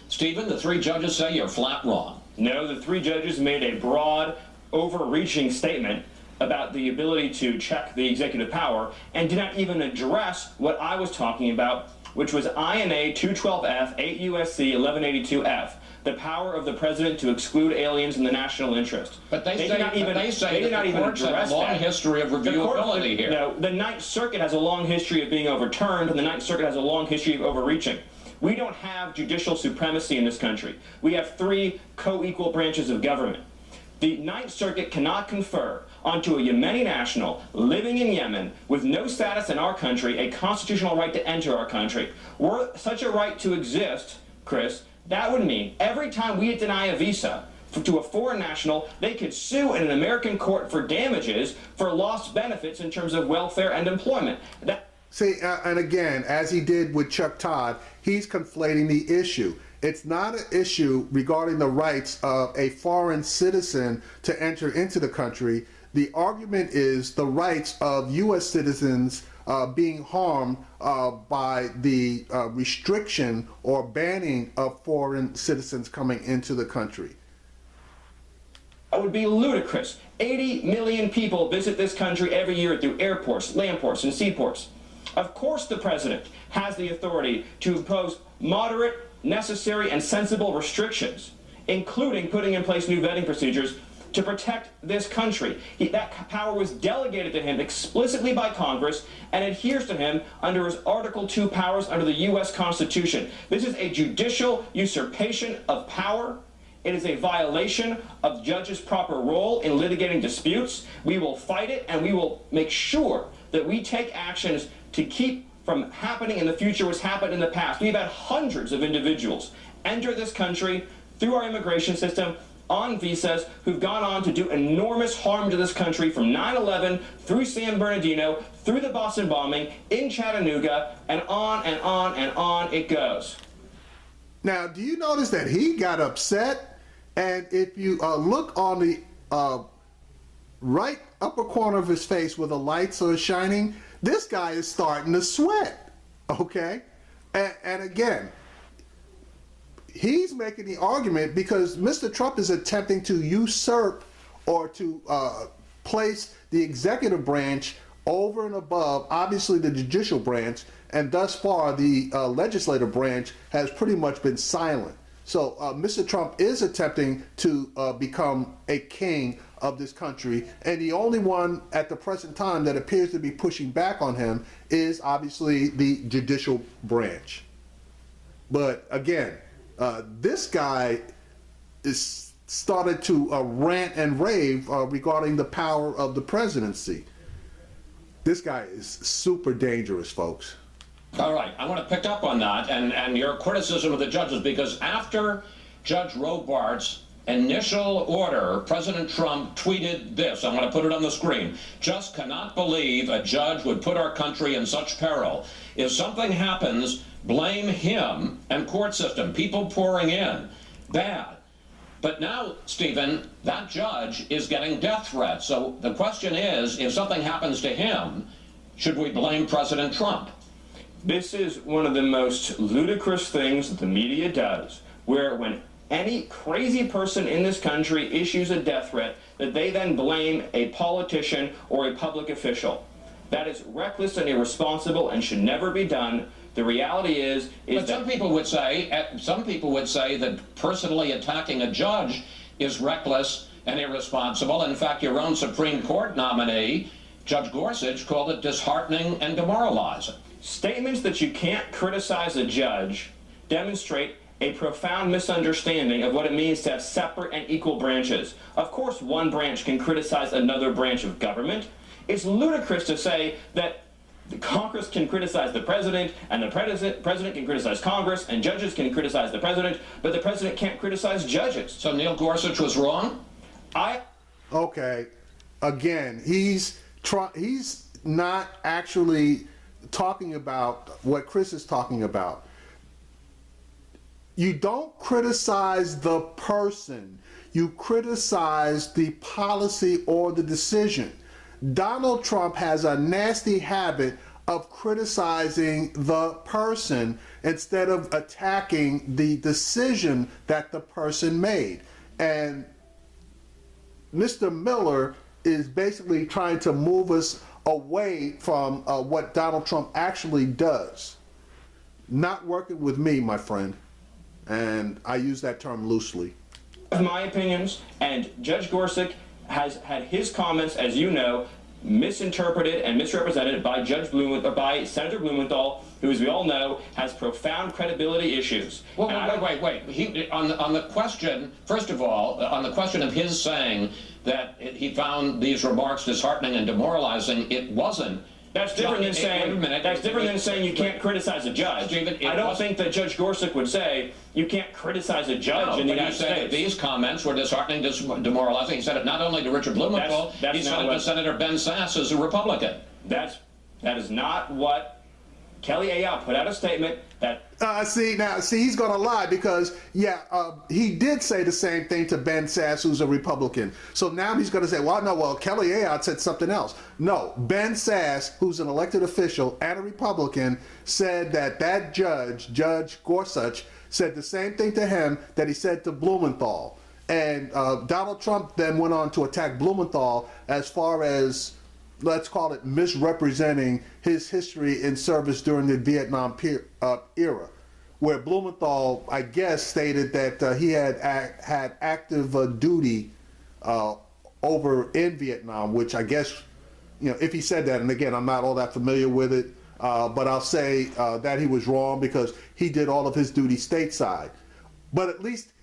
Stephen, the three judges say you're flat wrong. No, the three judges made a broad, overreaching statement about the ability to check the executive power and did not even address what I was talking about, which was INA 212F, 8 U.S.C. 1182F, the power of the president to exclude aliens in the national interest. But they say that the courts have a long history of reviewability here. No, the Ninth Circuit has a long history of being overturned, and the Ninth Circuit has a long history of overreaching. We don't have judicial supremacy in this country. We have three co-equal branches of government. The Ninth Circuit cannot confer onto a Yemeni national living in Yemen with no status in our country a constitutional right to enter our country. Were such a right to exist, Chris, that would mean every time we deny a visa to a foreign national, they could sue in an American court for damages for lost benefits in terms of welfare and employment. See, and again, as he did with Chuck Todd, he's conflating the issue. It's not an issue regarding the rights of a foreign citizen to enter into the country. The argument is the rights of U.S. citizens being harmed by the restriction or banning of foreign citizens coming into the country. That would be ludicrous. 80 million people visit this country every year through airports, land ports, and seaports. Of course the president has the authority to impose moderate, necessary, and sensible restrictions, including putting in place new vetting procedures to protect this country. That power was delegated to him explicitly by Congress and adheres to him under his Article 2 powers under the U.S. Constitution. This is a judicial usurpation of power. It is a violation of judges' proper role in litigating disputes. We will fight it, and we will make sure that we take actions to keep from happening in the future what's happened in the past. We've had hundreds of individuals enter this country through our immigration system on visas who've gone on to do enormous harm to this country from 9/11 through San Bernardino, through the Boston bombing, in Chattanooga, and on and on and on it goes. Now, do you notice that he got upset? And if you look on the right upper corner of his face where the lights are shining, this guy is starting to sweat, okay? And again, he's making the argument because Mr. Trump is attempting to usurp or to place the executive branch over and above, obviously, the judicial branch, and thus far the legislative branch has pretty much been silent. So Mr. Trump is attempting to become a king of this country, and the only one at the present time that appears to be pushing back on him is obviously the judicial branch. But again, this guy is started to rant and rave regarding the power of the presidency. This guy is super dangerous, folks. All right, I want to pick up on that and your criticism of the judges, because after Judge Robart's initial order, President Trump tweeted this. I'm going to put it on the screen. Just cannot believe a judge would put our country in such peril. If something happens, blame him and court system. People pouring in. Bad. But now, Stephen, that judge is getting death threats. So the question is, if something happens to him, should we blame President Trump? This is one of the most ludicrous things that the media does, where when any crazy person in this country issues a death threat, that they then blame a politician or a public official. That is reckless and irresponsible and should never be done. The reality is but some people would say that personally attacking a judge is reckless and irresponsible. In fact, your own Supreme Court nominee, Judge Gorsuch, called it disheartening and demoralizing. Statements that you can't criticize a judge demonstrate a profound misunderstanding of what it means to have separate and equal branches. Of course, one branch can criticize another branch of government. It's ludicrous to say that the Congress can criticize the president, and the president can criticize Congress, and judges can criticize the president, but the president can't criticize judges. So Neil Gorsuch was wrong? Okay, again, he's not actually talking about what Chris is talking about. You don't criticize the person, you criticize the policy or the decision. Donald Trump has a nasty habit of criticizing the person instead of attacking the decision that the person made. And Mr. Miller is basically trying to move us away from what Donald Trump actually does. Not working with me, my friend. And I use that term loosely. My opinions, and Judge Gorsuch has had his comments, as you know, misinterpreted and misrepresented by by Senator Blumenthal, who, as we all know, has profound credibility issues. Well, wait. On the question, first of all, on the question of his saying that he found these remarks disheartening and demoralizing, it wasn't. That's different than saying. That's different than saying you can't criticize a judge. I don't think that Judge Gorsuch would say you can't criticize a judge in the United States. That these comments were disheartening, demoralizing. He said it not only to Richard Blumenthal, he said it to Senator Ben Sasse, who's a Republican. That is not what Kelly Ayotte put out a statement that. See, he's going to lie because, he did say the same thing to Ben Sasse, who's a Republican. So now he's going to say, Kelly Ayotte said something else. No, Ben Sasse, who's an elected official and a Republican, said that Judge Gorsuch, said the same thing to him that he said to Blumenthal. And Donald Trump then went on to attack Blumenthal as far as, let's call it, misrepresenting his history in service during the Vietnam era, where Blumenthal, I guess, stated that he had active duty over in Vietnam, which I guess, if he said that, and again, I'm not all that familiar with it, but I'll say that he was wrong because he did all of his duty stateside. But at least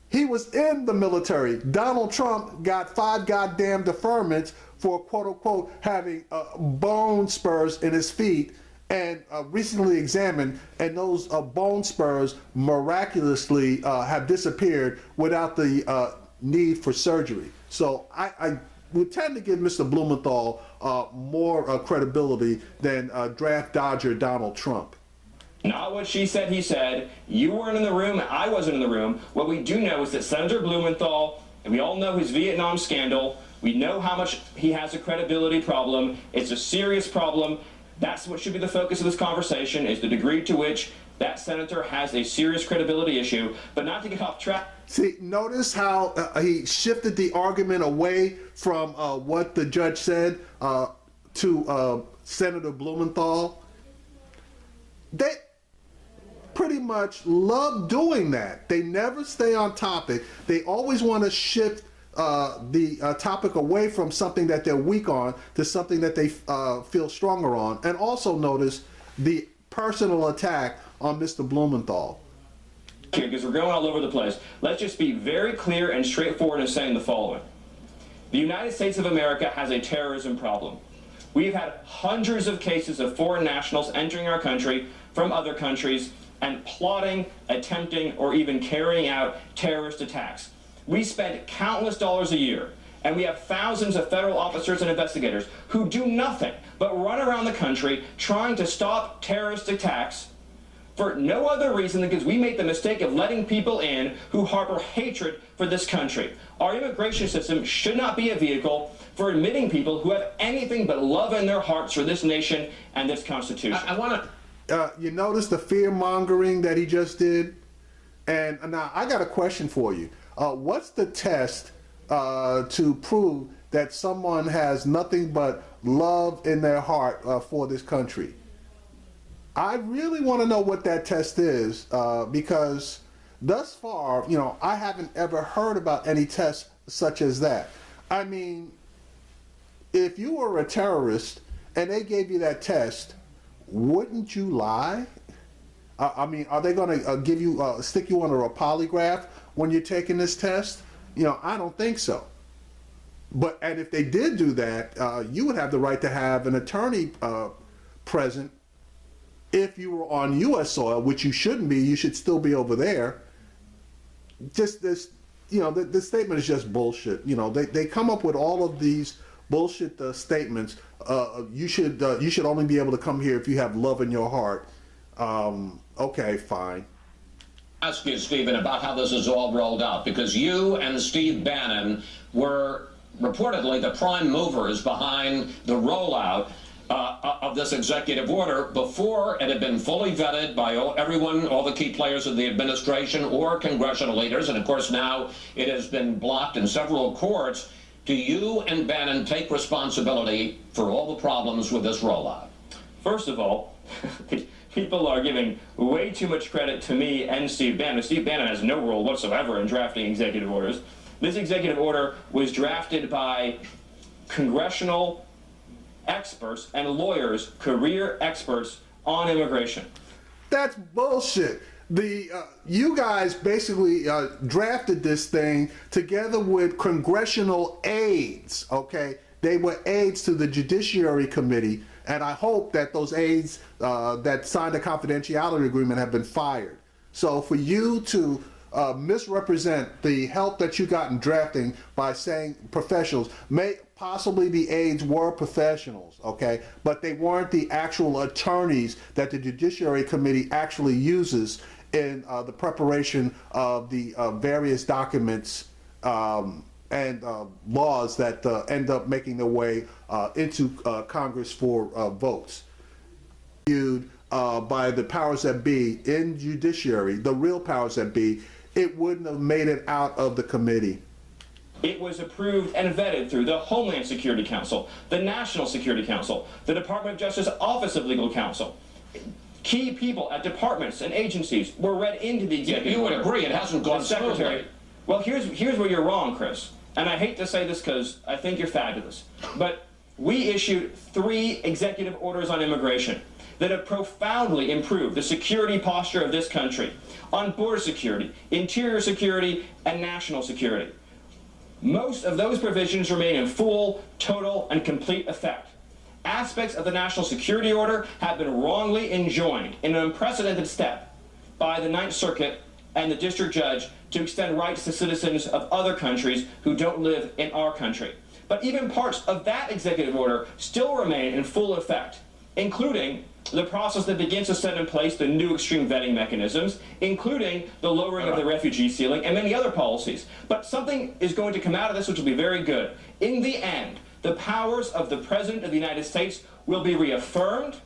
he was in the military. Donald Trump got 5 goddamn deferments for, quote unquote, having bone spurs in his feet and recently examined, and those bone spurs miraculously have disappeared without the need for surgery. So I would tend to give Mr. Blumenthal more credibility than draft dodger Donald Trump. Not what she said, he said. You weren't in the room, I wasn't in the room. What we do know is that Senator Blumenthal, and we all know his Vietnam scandal, we know how much he has a credibility problem. It's a serious problem. That's what should be the focus of this conversation, is the degree to which that senator has a serious credibility issue, but not to get off track. See, notice how he shifted the argument away from what the judge said to Senator Blumenthal. pretty much love doing that. They never stay on topic. They always want to shift the topic away from something that they're weak on to something that they feel stronger on. And also notice the personal attack on Mr. Blumenthal. Because we're going all over the place. Let's just be very clear and straightforward in saying the following. The United States of America has a terrorism problem. We've had hundreds of cases of foreign nationals entering our country from other countries and plotting, attempting, or even carrying out terrorist attacks. We spend countless dollars a year, and we have thousands of federal officers and investigators who do nothing but run around the country trying to stop terrorist attacks for no other reason than because we made the mistake of letting people in who harbor hatred for this country. Our immigration system should not be a vehicle for admitting people who have anything but love in their hearts for this nation and this Constitution. I want to... You notice the fear-mongering that he just did? And now I got a question for you. What's the test to prove that someone has nothing but love in their heart for this country? I really want to know what that test is because thus far, you know, I haven't ever heard about any test such as that. I mean, if you were a terrorist and they gave you that test, wouldn't you lie? I mean, are they going to give you, stick you under a polygraph when you're taking this test? You know, I don't think so. And if they did do that, you would have the right to have an attorney present if you were on U.S. soil, which you shouldn't be. You should still be over there. Just this, you know, this statement is just bullshit. You know, they come up with all of these bullshit statements. You should only be able to come here if you have love in your heart. Okay, fine. Ask you, Stephen, about how this is all rolled out, because you and Steve Bannon were reportedly the prime movers behind the rollout of this executive order before it had been fully vetted by everyone, all the key players of the administration or congressional leaders, and of course now it has been blocked in several courts. Do you and Bannon take responsibility for all the problems with this rollout? First of all, people are giving way too much credit to me and Steve Bannon. Steve Bannon has no role whatsoever in drafting executive orders. This executive order was drafted by congressional experts and lawyers, career experts on immigration. That's bullshit. You guys basically drafted this thing together with congressional aides, okay? They were aides to the Judiciary Committee, and I hope that those aides that signed a confidentiality agreement have been fired. So for you to misrepresent the help that you got in drafting by saying professionals, possibly the aides were professionals, okay, but they weren't the actual attorneys that the Judiciary Committee actually uses in the preparation of the various documents and laws that end up making their way into Congress for votes. Viewed by the powers that be in judiciary, the real powers that be, it wouldn't have made it out of the committee. It was approved and vetted through the Homeland Security Council, the National Security Council, the Department of Justice Office of Legal Counsel. Key people at departments and agencies were read into the executive You would order. agree it hasn't gone smoothly. Well, here's where you're wrong, Chris. And I hate to say this because I think you're fabulous. But we issued 3 executive orders on immigration that have profoundly improved the security posture of this country on border security, interior security, and national security. Most of those provisions remain in full, total, and complete effect. Aspects of the national security order have been wrongly enjoined in an unprecedented step by the Ninth Circuit and the district judge to extend rights to citizens of other countries who don't live in our country. But even parts of that executive order still remain in full effect, including the process that begins to set in place the new extreme vetting mechanisms, including the lowering of the refugee ceiling and many other policies. But something is going to come out of this which will be very good. In the end, the powers of the President of the United States will be reaffirmed,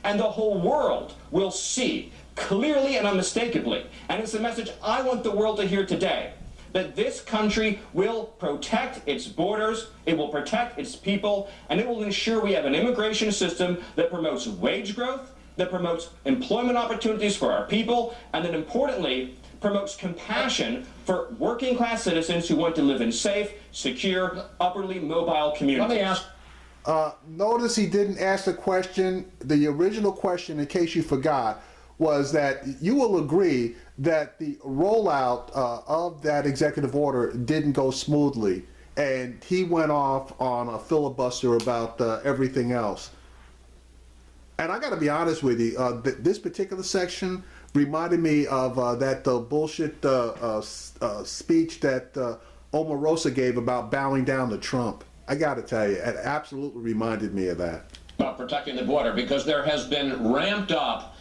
and the whole world will see clearly and unmistakably, and it's a message I want the world to hear today, that this country will protect its borders, it will protect its people, and it will ensure we have an immigration system that promotes wage growth that promotes employment opportunities for our people, and that importantly, promotes compassion for working class citizens who want to live in safe, secure, upwardly mobile communities. Let me ask. Notice he didn't ask the question. The original question, in case you forgot, was that you will agree that the rollout of that executive order didn't go smoothly, and he went off on a filibuster about everything else. And I got to be honest with you, this particular section reminded me of that bullshit speech that Omarosa gave about bowing down to Trump. I got to tell you, it absolutely reminded me of that. About protecting the border, because there has been ramped up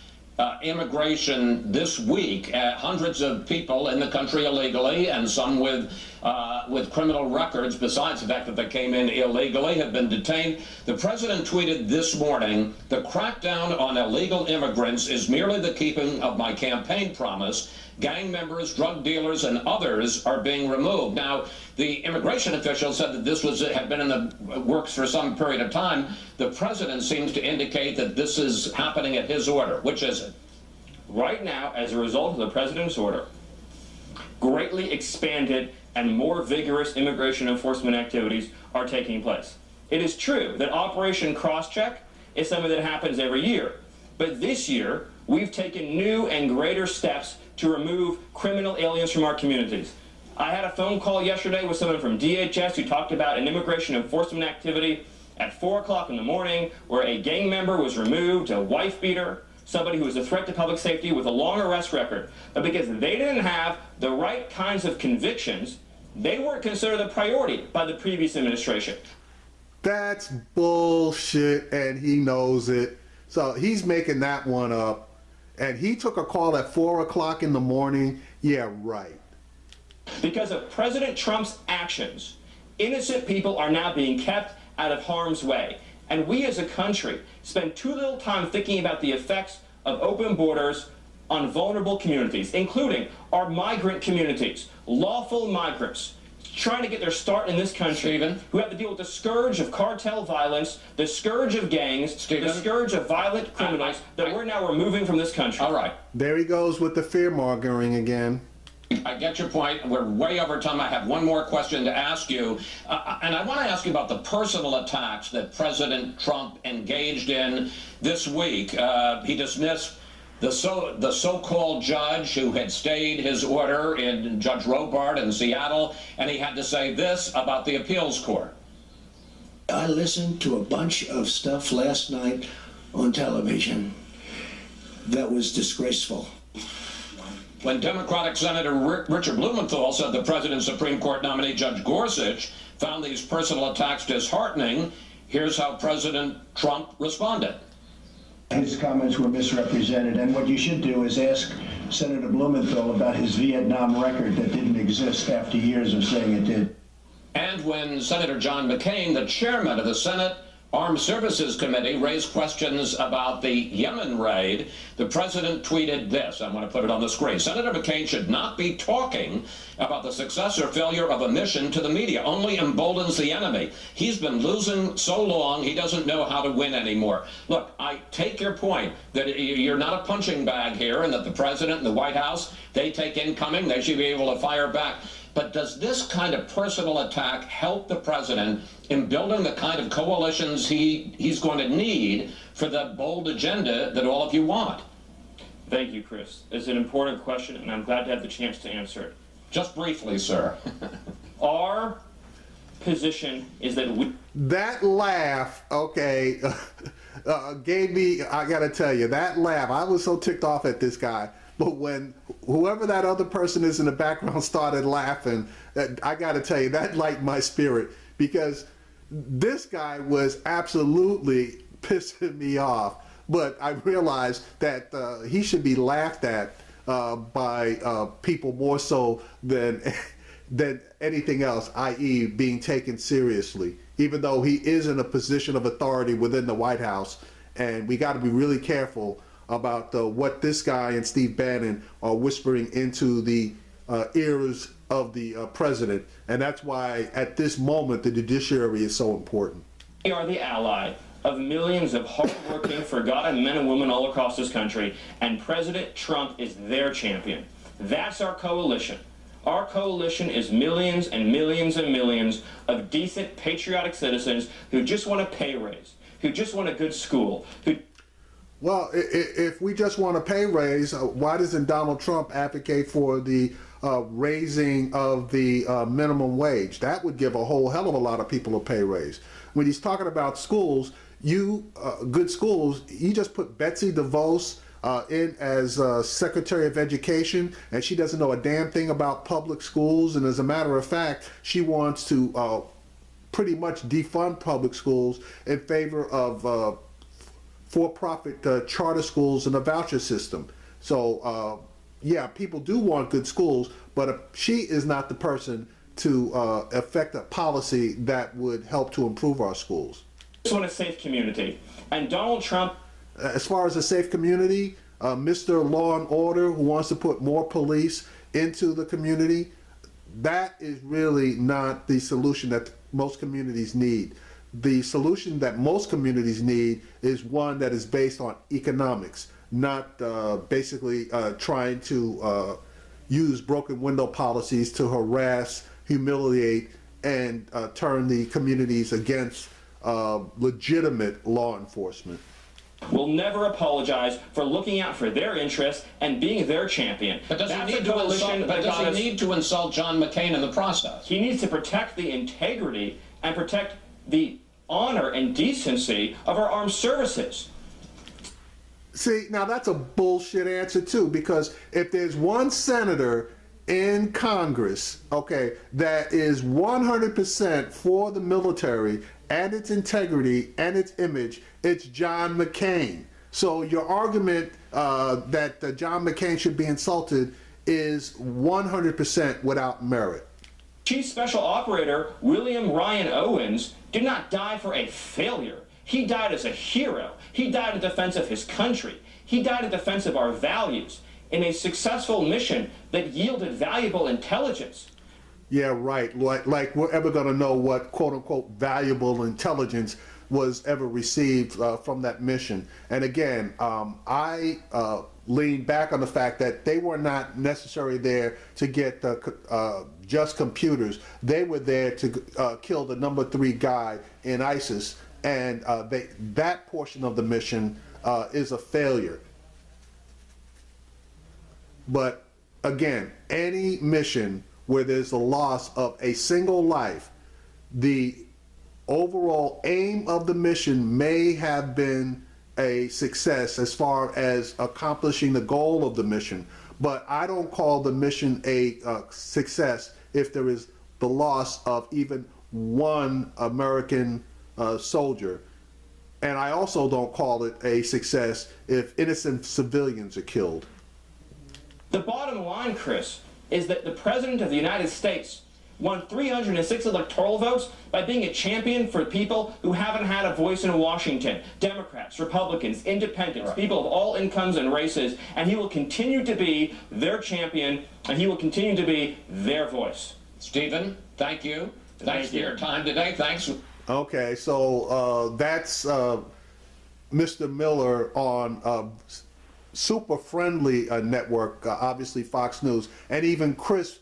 immigration this week. Hundreds of people in the country illegally, and some with criminal records, besides the fact that they came in illegally, have been detained. The president tweeted this morning, "The crackdown on illegal immigrants is merely the keeping of my campaign promise. Gang members, drug dealers, and others are being removed." Now, the immigration official said that this had been in the works for some period of time. The president seems to indicate that this is happening at his order. Which is it? Right now, as a result of the president's order, greatly expanded and more vigorous immigration enforcement activities are taking place. It is true that Operation Crosscheck is something that happens every year, but this year we've taken new and greater steps to remove criminal aliens from our communities. I had a phone call yesterday with someone from DHS who talked about an immigration enforcement activity at 4 o'clock in the morning where a gang member was removed, a wife beater, somebody who was a threat to public safety with a long arrest record. But because they didn't have the right kinds of convictions, they weren't considered a priority by the previous administration. That's bullshit, and he knows it. So he's making that one up. And he took a call at 4 o'clock in the morning. Yeah, right. Because of President Trump's actions, innocent people are now being kept out of harm's way. And we as a country spend too little time thinking about the effects of open borders on vulnerable communities, including our migrant communities, lawful migrants, trying to get their start in this country, who have to deal with the scourge of cartel violence, the scourge of gangs, the scourge of violent criminals that we're now removing from this country. All right. There he goes with the fear-mongering again. I get your point. We're way over time. I have one more question to ask you. And I want to ask you about the personal attacks that President Trump engaged in this week. He dismissed the so-called judge who had stayed his order in Judge Robart in Seattle, and he had to say this about the appeals court. I listened to a bunch of stuff last night on television that was disgraceful. When Democratic Senator Richard Blumenthal said the president's Supreme Court nominee, Judge Gorsuch, found these personal attacks disheartening, here's how President Trump responded. His comments were misrepresented, and what you should do is ask Senator Blumenthal about his Vietnam record that didn't exist after years of saying it did. And when Senator John McCain, the chairman of the Senate Armed Services Committee, raised questions about the Yemen raid, the president tweeted this. I'm going to put it on the screen. Senator McCain should not be talking about the success or failure of a mission to the media. Only emboldens the enemy. He's been losing so long, he doesn't know how to win anymore. Look, I take your point that you're not a punching bag here, and that the president and the White House, they take incoming, they should be able to fire back. But does this kind of personal attack help the president in building the kind of coalitions he's going to need for the bold agenda that all of you want? Thank you, Chris. It's an important question, and I'm glad to have the chance to answer it. Just briefly, sir. Our position is that we... That laugh, okay, gave me, I gotta tell you, that laugh, I was so ticked off at this guy. But when whoever that other person is in the background started laughing, I got to tell you, that lightened my spirit, because this guy was absolutely pissing me off. But I realized that he should be laughed at by people more so than anything else, i.e. being taken seriously, even though he is in a position of authority within the White House. And we got to be really careful about what this guy and Steve Bannon are whispering into the ears of the president. And that's why at this moment the judiciary is so important. We are the ally of millions of hardworking, forgotten men and women all across this country, and President Trump is their champion. That's our coalition. Our coalition is millions and millions and millions of decent, patriotic citizens who just want a pay raise, who just want a good school, who... Well, if we just want a pay raise, why doesn't Donald Trump advocate for the raising of the minimum wage? That would give a whole hell of a lot of people a pay raise. When he's talking about schools, good schools, you just put Betsy DeVos in as Secretary of Education, and she doesn't know a damn thing about public schools. And as a matter of fact, she wants to pretty much defund public schools in favor of for-profit charter schools and a voucher system. So yeah, people do want good schools, but she is not the person to affect a policy that would help to improve our schools. Just want a safe community. And Donald Trump... As far as a safe community, Mr. Law and Order, who wants to put more police into the community, that is really not the solution that most communities need. The solution that most communities need is one that is based on economics, not basically trying to use broken window policies to harass, humiliate, and turn the communities against legitimate law enforcement. Will never apologize for looking out for their interests and being their champion. But does he need to insult John McCain in the process? He needs to protect the integrity and protect the honor and decency of our armed services. See, now that's a bullshit answer too, because if there's one senator in Congress, okay, that is 100% for the military and its integrity and its image, it's John McCain. So your argument that John McCain should be insulted is 100% without merit. Chief Special Operator William Ryan Owens did not die for a failure. He died as a hero. He died in defense of his country. He died in defense of our values in a successful mission that yielded valuable intelligence. Yeah, right. Like we're ever going to know what quote-unquote valuable intelligence was ever received from that mission. And again, I lean back on the fact that they were not necessarily there to get just computers. They were there to kill the #3 guy in ISIS, and that portion of the mission is a failure. But again, any mission where there's the loss of a single life, the overall aim of the mission may have been a success as far as accomplishing the goal of the mission, but I don't call the mission a success if there is the loss of even one American soldier. And I also don't call it a success if innocent civilians are killed. The bottom line, Chris, is that the President of the United States won 306 electoral votes by being a champion for people who haven't had a voice in Washington. Democrats, Republicans, independents, people of all incomes and races, and he will continue to be their champion, and he will continue to be their voice. Stephen, thank you. Thanks for your time today. Thanks. Okay, so that's Mr. Miller on super friendly network, obviously Fox News, and even Chris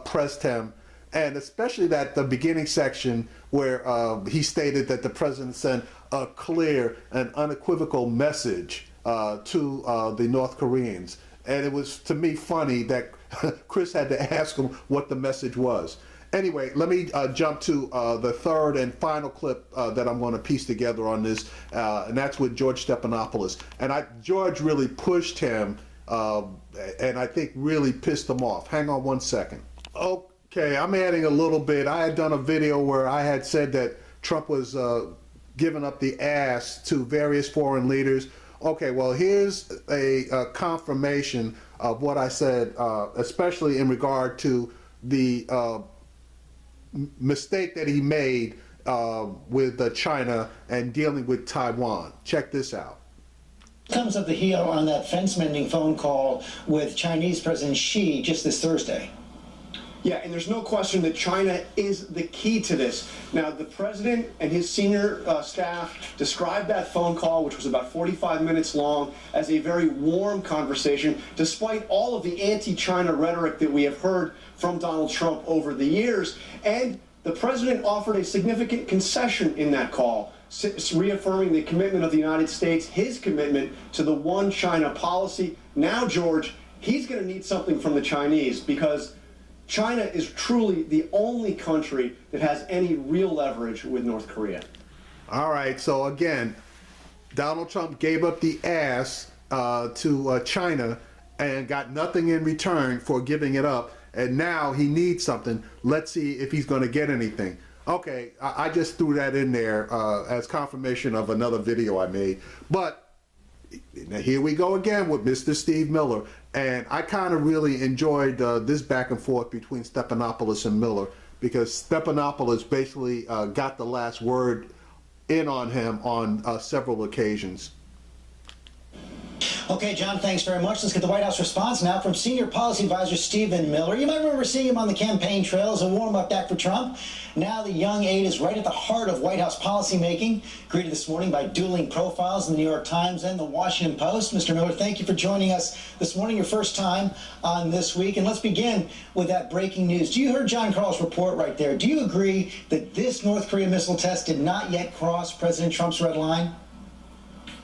pressed him, and especially that the beginning section where he stated that the president sent a clear and unequivocal message to the North Koreans. And it was, to me, funny that Chris had to ask him what the message was. Anyway, let me jump to the third and final clip that I'm going to piece together on this, and that's with George Stephanopoulos. And George really pushed him, and I think really pissed him off. Hang on one second. Okay, I'm adding a little bit. I had done a video where I had said that Trump was giving up the ass to various foreign leaders. Okay, well, here's a confirmation of what I said, especially in regard to the mistake that he made with China and dealing with Taiwan. Check this out. Comes up the heel on that fence-mending phone call with Chinese President Xi just this Thursday. Yeah, and there's no question that China is the key to this. Now, the president and his senior staff described that phone call, which was about 45 minutes long, as a very warm conversation, despite all of the anti-China rhetoric that we have heard from Donald Trump over the years. And the president offered a significant concession in that call, reaffirming the commitment of the United States, his commitment to the one China policy. Now, George, he's going to need something from the Chinese, because China is truly the only country that has any real leverage with North Korea. All right, so again, Donald Trump gave up the ass to China and got nothing in return for giving it up, and now he needs something. Let's see if he's going to get anything. Okay, I just threw that in there as confirmation of another video I made. But here we go again with Mr. Steve Miller. And I kind of really enjoyed this back and forth between Stephanopoulos and Miller, because Stephanopoulos basically got the last word in on him on several occasions. Okay, John, thanks very much. Let's get the White House response now from Senior Policy Advisor Stephen Miller. You might remember seeing him on the campaign trail as a warm-up act for Trump. Now the young aide is right at the heart of White House policymaking, greeted this morning by dueling profiles in the New York Times and the Washington Post. Mr. Miller, thank you for joining us this morning, your first time on This Week. And let's begin with that breaking news. You heard John Carl's report right there. Do you agree that this North Korea missile test did not yet cross President Trump's red line?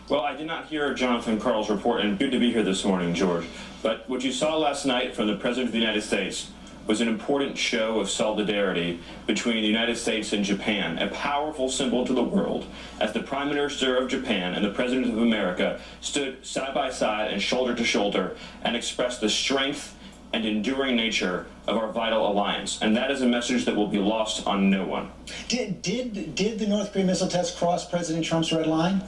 Well, I did not hear Jonathan Karl's report, and good to be here this morning, George. But what you saw last night from the President of the United States was an important show of solidarity between the United States and Japan, a powerful symbol to the world, as the Prime Minister of Japan and the President of America stood side by side and shoulder to shoulder and expressed the strength and enduring nature of our vital alliance. And that is a message that will be lost on no one. Did the North Korea missile test cross President Trump's red line?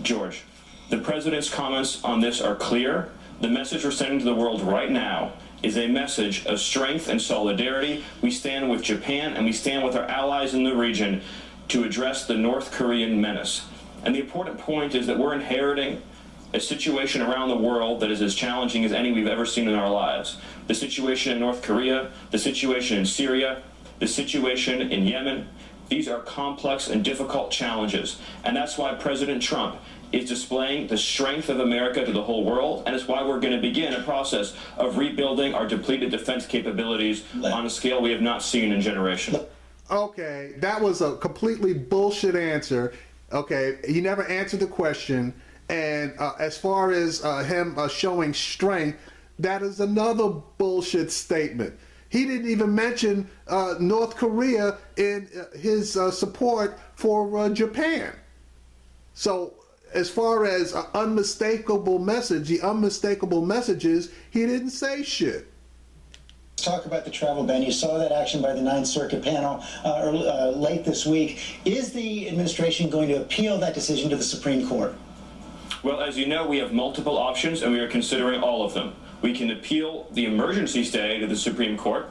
George, the President's comments on this are clear. The message we're sending to the world right now is a message of strength and solidarity. We stand with Japan and we stand with our allies in the region to address the North Korean menace. And the important point is that we're inheriting a situation around the world that is as challenging as any we've ever seen in our lives. The situation in North Korea, the situation in Syria, the situation in Yemen. These are complex and difficult challenges, and that's why President Trump is displaying the strength of America to the whole world, and it's why we're going to begin a process of rebuilding our depleted defense capabilities on a scale we have not seen in generations. Okay, that was a completely bullshit answer. Okay, he never answered the question, and as far as him showing strength, that is another bullshit statement. He didn't even mention North Korea in his support for Japan. So as far as an unmistakable message, the unmistakable message is he didn't say shit. Let's talk about the travel ban. You saw that action by the Ninth Circuit panel late this week. Is the administration going to appeal that decision to the Supreme Court? Well, as you know, we have multiple options, and we are considering all of them. We can appeal the emergency stay to the Supreme Court.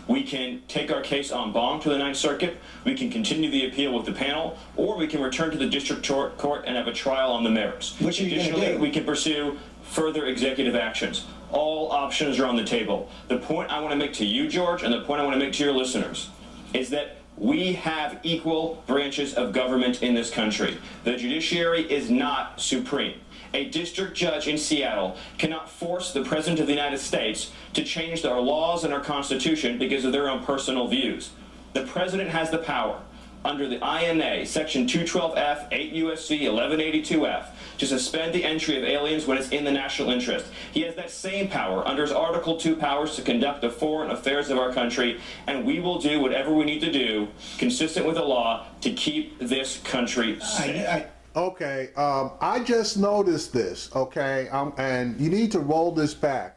We can take our case en banc to the Ninth Circuit. We can continue the appeal with the panel, or we can return to the district court and have a trial on the merits. Which are you going to do? We can pursue further executive actions. All options are on the table. The point I want to make to you, George, and the point I want to make to your listeners is that we have equal branches of government in this country. The judiciary is not supreme. A district judge in Seattle cannot force the President of the United States to change our laws and our Constitution because of their own personal views. The President has the power under the INA, Section 212F, 8 U.S.C. 1182F, to suspend the entry of aliens when it's in the national interest. He has that same power under his Article 2 powers to conduct the foreign affairs of our country, and we will do whatever we need to do, consistent with the law, to keep this country safe. Okay, I just noticed this, okay, and you need to roll this back.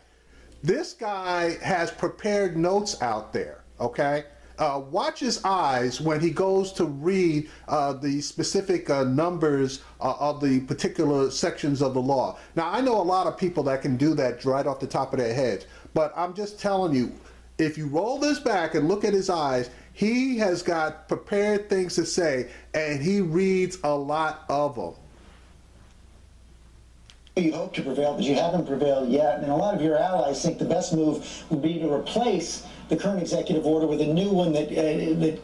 This guy has prepared notes out there, okay? Watch his eyes when he goes to read the specific numbers of the particular sections of the law. Now, I know a lot of people that can do that right off the top of their heads, but I'm just telling you, if you roll this back and look at his eyes, he has got prepared things to say, and he reads a lot of them. You hope to prevail, but you haven't prevailed yet. And a lot of your allies think the best move would be to replace the current executive order with a new one that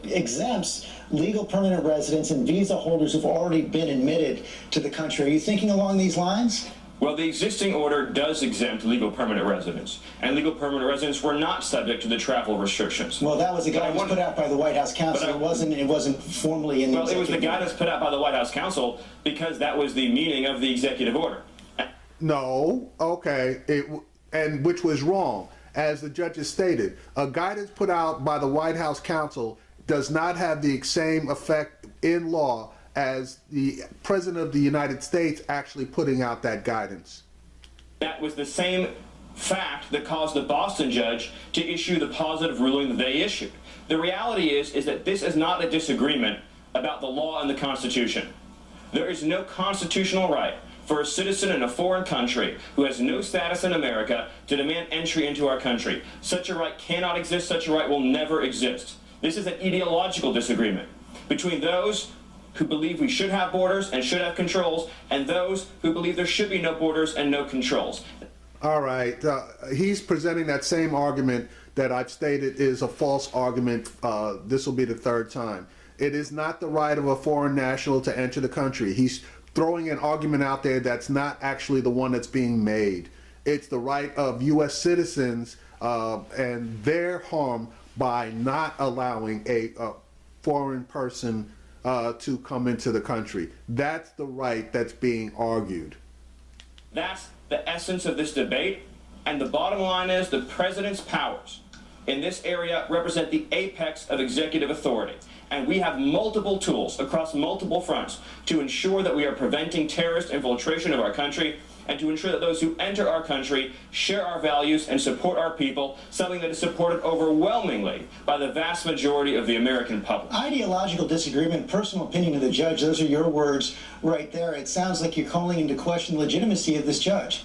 exempts legal permanent residents and visa holders who've already been admitted to the country. Are you thinking along these lines? Well, the existing order does exempt legal permanent residents, and legal permanent residents were not subject to the travel restrictions. Well, that was a guidance put out by the White House counsel. It wasn't formally in the Well, it was the executive order. guidance put out by the White House counsel because that was the meaning of the executive order. No, okay, and which was wrong. As the judges stated, a guidance put out by the White House counsel does not have the same effect in law as the President of the United States actually putting out that guidance. That was the same fact that caused the Boston judge to issue the positive ruling that they issued. The reality is that this is not a disagreement about the law and the Constitution. There is no constitutional right for a citizen in a foreign country who has no status in America to demand entry into our country. Such a right cannot exist. Such a right will never exist. This is an ideological disagreement between those who believe we should have borders and should have controls, and those who believe there should be no borders and no controls. All right, he's presenting that same argument that I've stated is a false argument. This will be the third time. It is not the right of a foreign national to enter the country. He's throwing an argument out there that's not actually the one that's being made. It's the right of U.S. citizens and their harm by not allowing a foreign person to come into the country. That's the right that's being argued. That's the essence of this debate, and the bottom line is the president's powers in this area represent the apex of executive authority, and we have multiple tools across multiple fronts to ensure that we are preventing terrorist infiltration of our country and to ensure that those who enter our country share our values and support our people, something that is supported overwhelmingly by the vast majority of the American public. Ideological disagreement, personal opinion of the judge, those are your words right there. It sounds like you're calling into question the legitimacy of this judge.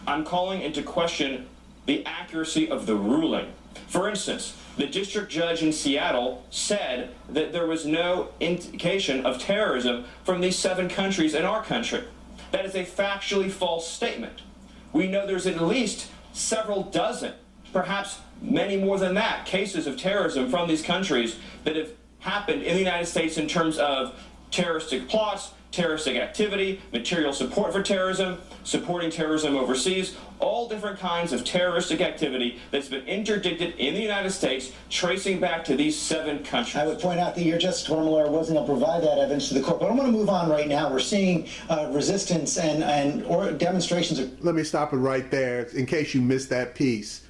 I'm calling into question the accuracy of the ruling. For instance, the district judge in Seattle said that there was no indication of terrorism from these 7 countries in our country. That is a factually false statement. We know there's at least several dozen, perhaps many more than that, cases of terrorism from these countries that have happened in the United States in terms of terroristic plots, terroristic activity, material support for terrorism, supporting terrorism overseas, all different kinds of terroristic activity that's been interdicted in the United States, tracing back to these 7 countries. I would point out that your Justice Cormier wasn't going to provide that evidence to the court, but I'm going to move on right now. We're seeing resistance or demonstrations of... Let me stop it right there in case you missed that piece.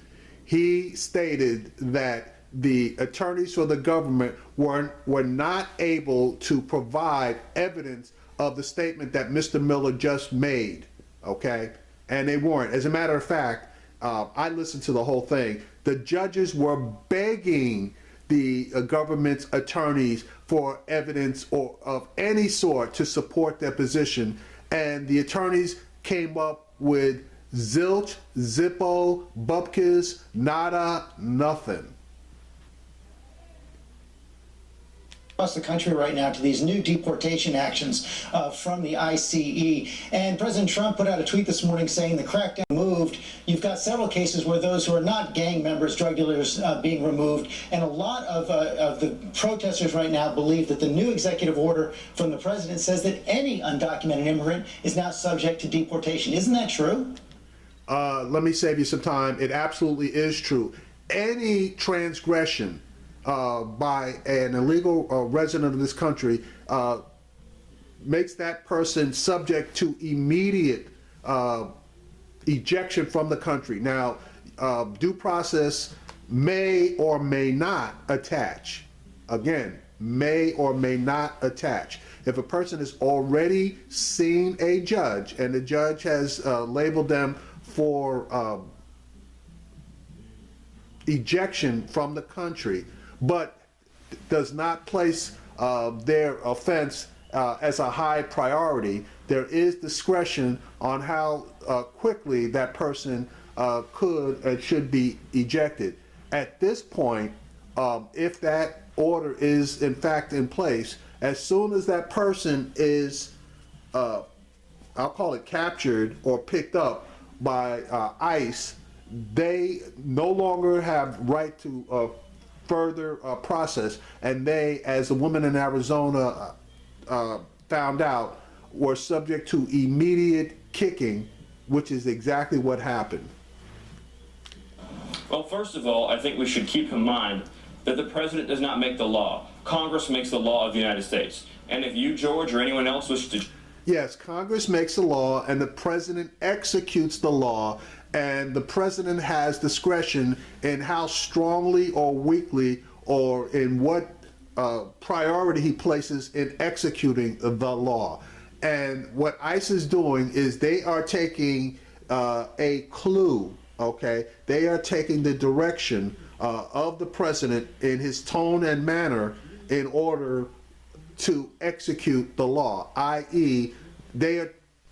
He stated that the attorneys for the government were not able to provide evidence of the statement that Mr. Miller just made, okay? And they weren't. As a matter of fact, I listened to the whole thing. The judges were begging the government's attorneys for evidence or of any sort to support their position, and the attorneys came up with zilch, zippo, bupkis, nada, nothing. Across the country right now to these new deportation actions from the ICE. And President Trump put out a tweet this morning saying the crackdown moved. You've got several cases where those who are not gang members, drug dealers, being removed. And a lot of the protesters right now believe that the new executive order from the president says that any undocumented immigrant is now subject to deportation. Isn't that true? Let me save you some time. It absolutely is true. Any transgression by an illegal resident of this country makes that person subject to immediate ejection from the country. Now, due process may or may not attach. Again, may or may not attach. If a person has already seen a judge and the judge has labeled them for ejection from the country, but does not place their offense as a high priority, there is discretion on how quickly that person could and should be ejected. At this point, if that order is in fact in place, as soon as that person is, I'll call it captured or picked up by ICE, they no longer have right to further process, and they, as the woman in Arizona found out, were subject to immediate kicking, which is exactly what happened. Well, first of all, I think we should keep in mind that the president does not make the law. Congress makes the law of the United States. And if you, George, or anyone else wish to... Yes, Congress makes the law and the president executes the law, and the president has discretion in how strongly or weakly or in what priority he places in executing the law. And what ICE is doing is they are taking a clue, okay? They are taking the direction of the president in his tone and manner in order to execute the law, i.e.,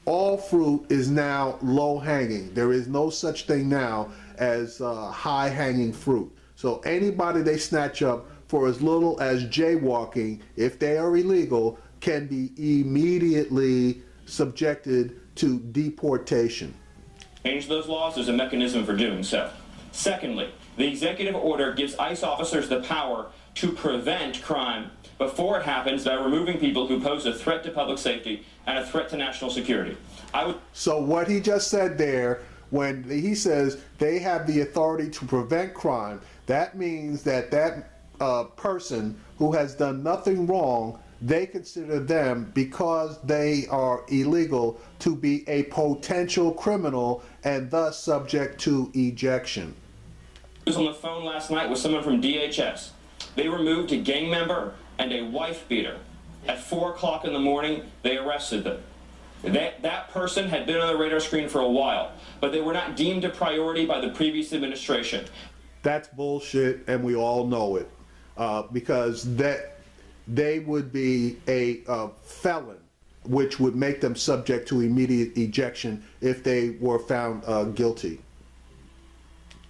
all fruit is now low hanging. There is no such thing now as high hanging fruit. So anybody they snatch up for as little as jaywalking, if they are illegal, can be immediately subjected to deportation. Change those laws, there's a mechanism for doing so. Secondly, the executive order gives ICE officers the power to prevent crime before it happens by removing people who pose a threat to public safety and a threat to national security. So what he just said there, when he says they have the authority to prevent crime, that means that person who has done nothing wrong, they consider them, because they are illegal, to be a potential criminal and thus subject to ejection. I was on the phone last night with someone from DHS. They removed a gang member and a wife beater. At 4 o'clock in the morning, they arrested them. That person had been on the radar screen for a while, but they were not deemed a priority by the previous administration. That's bullshit, and we all know it, because they would be a felon, which would make them subject to immediate ejection if they were found guilty.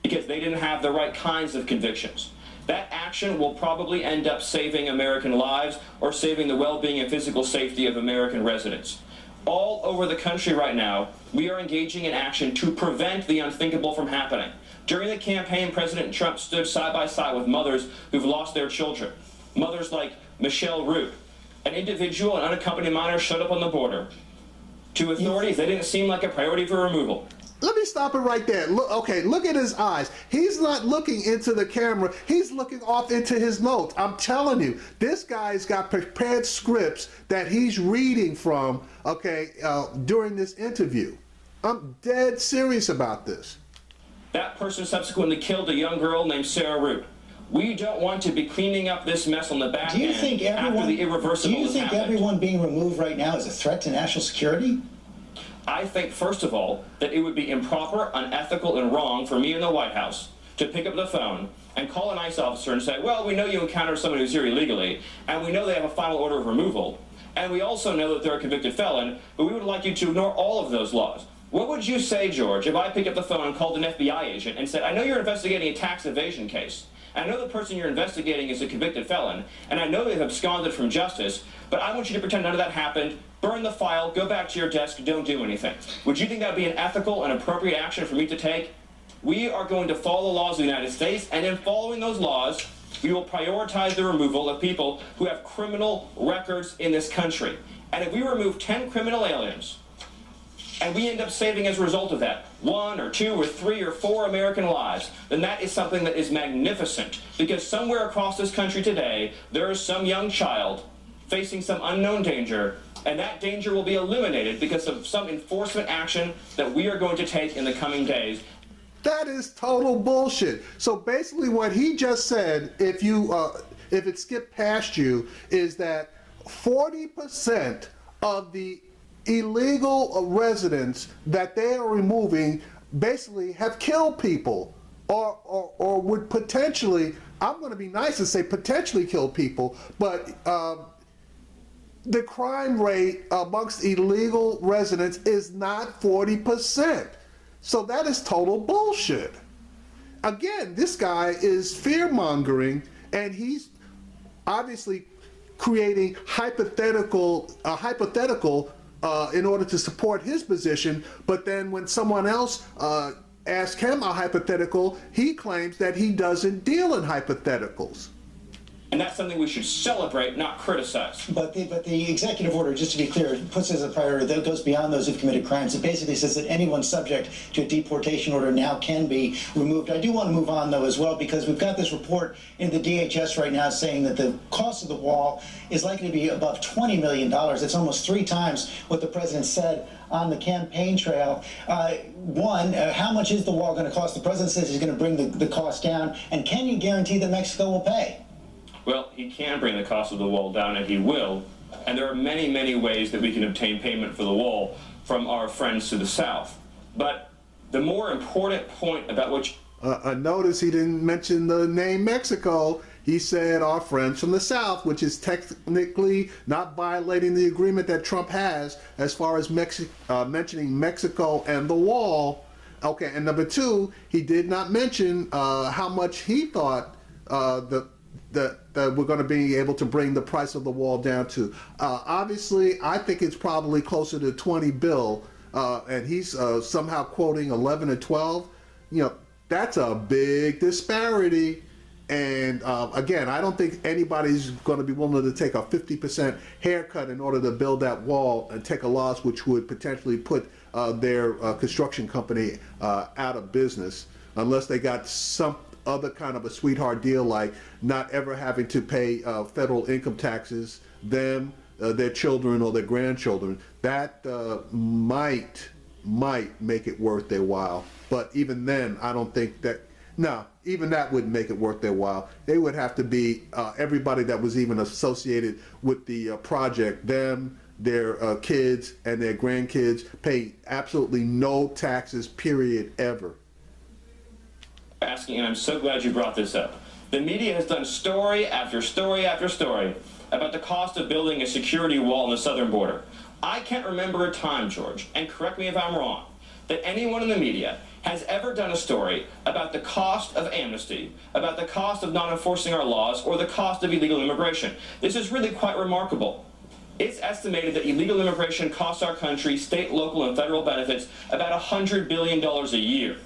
Because they didn't have the right kinds of convictions. That action will probably end up saving American lives or saving the well-being and physical safety of American residents. All over the country right now, we are engaging in action to prevent the unthinkable from happening. During the campaign, President Trump stood side by side with mothers who've lost their children. Mothers like Michelle Root. An individual, an unaccompanied minor, showed up on the border. To authorities, they didn't seem like a priority for removal. Let me stop it right there. Look, okay, look at his eyes. He's not looking into the camera. He's looking off into his notes. I'm telling you, this guy's got prepared scripts that he's reading from, okay, during this interview. I'm dead serious about this. That person subsequently killed a young girl named Sarah Root. We don't want to be cleaning up this mess on the back end after the irreversible has happened. Do you think everyone being removed right now is a threat to national security? I think, first of all, that it would be improper, unethical, and wrong for me in the White House to pick up the phone and call an ICE officer and say, well, we know you encountered someone who's here illegally, and we know they have a final order of removal, and we also know that they're a convicted felon, but we would like you to ignore all of those laws. What would you say, George, if I picked up the phone and called an FBI agent and said, I know you're investigating a tax evasion case, I know the person you're investigating is a convicted felon, and I know they've absconded from justice, but I want you to pretend none of that happened, burn the file, go back to your desk, don't do anything. Would you think that would be an ethical and appropriate action for me to take? We are going to follow the laws of the United States, and in following those laws, we will prioritize the removal of people who have criminal records in this country. And if we remove 10 criminal aliens, and we end up saving as a result of that 1 or 2 or 3 or 4 American lives, then that is something that is magnificent. Because somewhere across this country today, there is some young child facing some unknown danger, and that danger will be eliminated because of some enforcement action that we are going to take in the coming days. That is total bullshit. So basically what he just said, if it skipped past you, is that 40% of the illegal residents that they are removing basically have killed people or would potentially, I'm going to be nice and say potentially kill people, but the crime rate amongst illegal residents is not 40%. So that is total bullshit. Again, this guy is fear-mongering, and he's obviously creating hypothetical in order to support his position, but then when someone else ask him a hypothetical, he claims that he doesn't deal in hypotheticals. And that's something we should celebrate, not criticize. But the executive order, just to be clear, puts as a priority that goes beyond those who've committed crimes. It basically says that anyone subject to a deportation order now can be removed. I do want to move on, though, as well, because we've got this report in the DHS right now saying that the cost of the wall is likely to be above $20 million. That's almost 3 times what the president said on the campaign trail. How much is the wall going to cost? The president says he's going to bring the cost down. And can you guarantee that Mexico will pay? Well, he can bring the cost of the wall down, and he will. And there are many, many ways that we can obtain payment for the wall from our friends to the south. But the more important point about which... Notice he didn't mention the name Mexico. He said our friends from the south, which is technically not violating the agreement that Trump has as far as mentioning Mexico and the wall. Okay, and number 2, he did not mention how much he thought that we're going to be able to bring the price of the wall down to. Obviously, I think it's probably closer to 20 bill, and he's somehow quoting 11 or 12. You know, that's a big disparity. And again, I don't think anybody's going to be willing to take a 50% haircut in order to build that wall and take a loss, which would potentially put their construction company out of business, unless they got some other kind of a sweetheart deal, like not ever having to pay federal income taxes, their children or their grandchildren. That might make it worth their while. But even then, I don't think that, no, even that wouldn't make it worth their while. They would have to be everybody that was even associated with the project, them, their kids and their grandkids, pay absolutely no taxes, period, ever. Asking, and I'm so glad you brought this up. The media has done story after story after story about the cost of building a security wall on the southern border. I can't remember a time, George, and correct me if I'm wrong, that anyone in the media has ever done a story about the cost of amnesty, about the cost of not enforcing our laws, or the cost of illegal immigration. This is really quite remarkable. It's estimated that illegal immigration costs our country, state, local, and federal benefits, about $100 billion a year.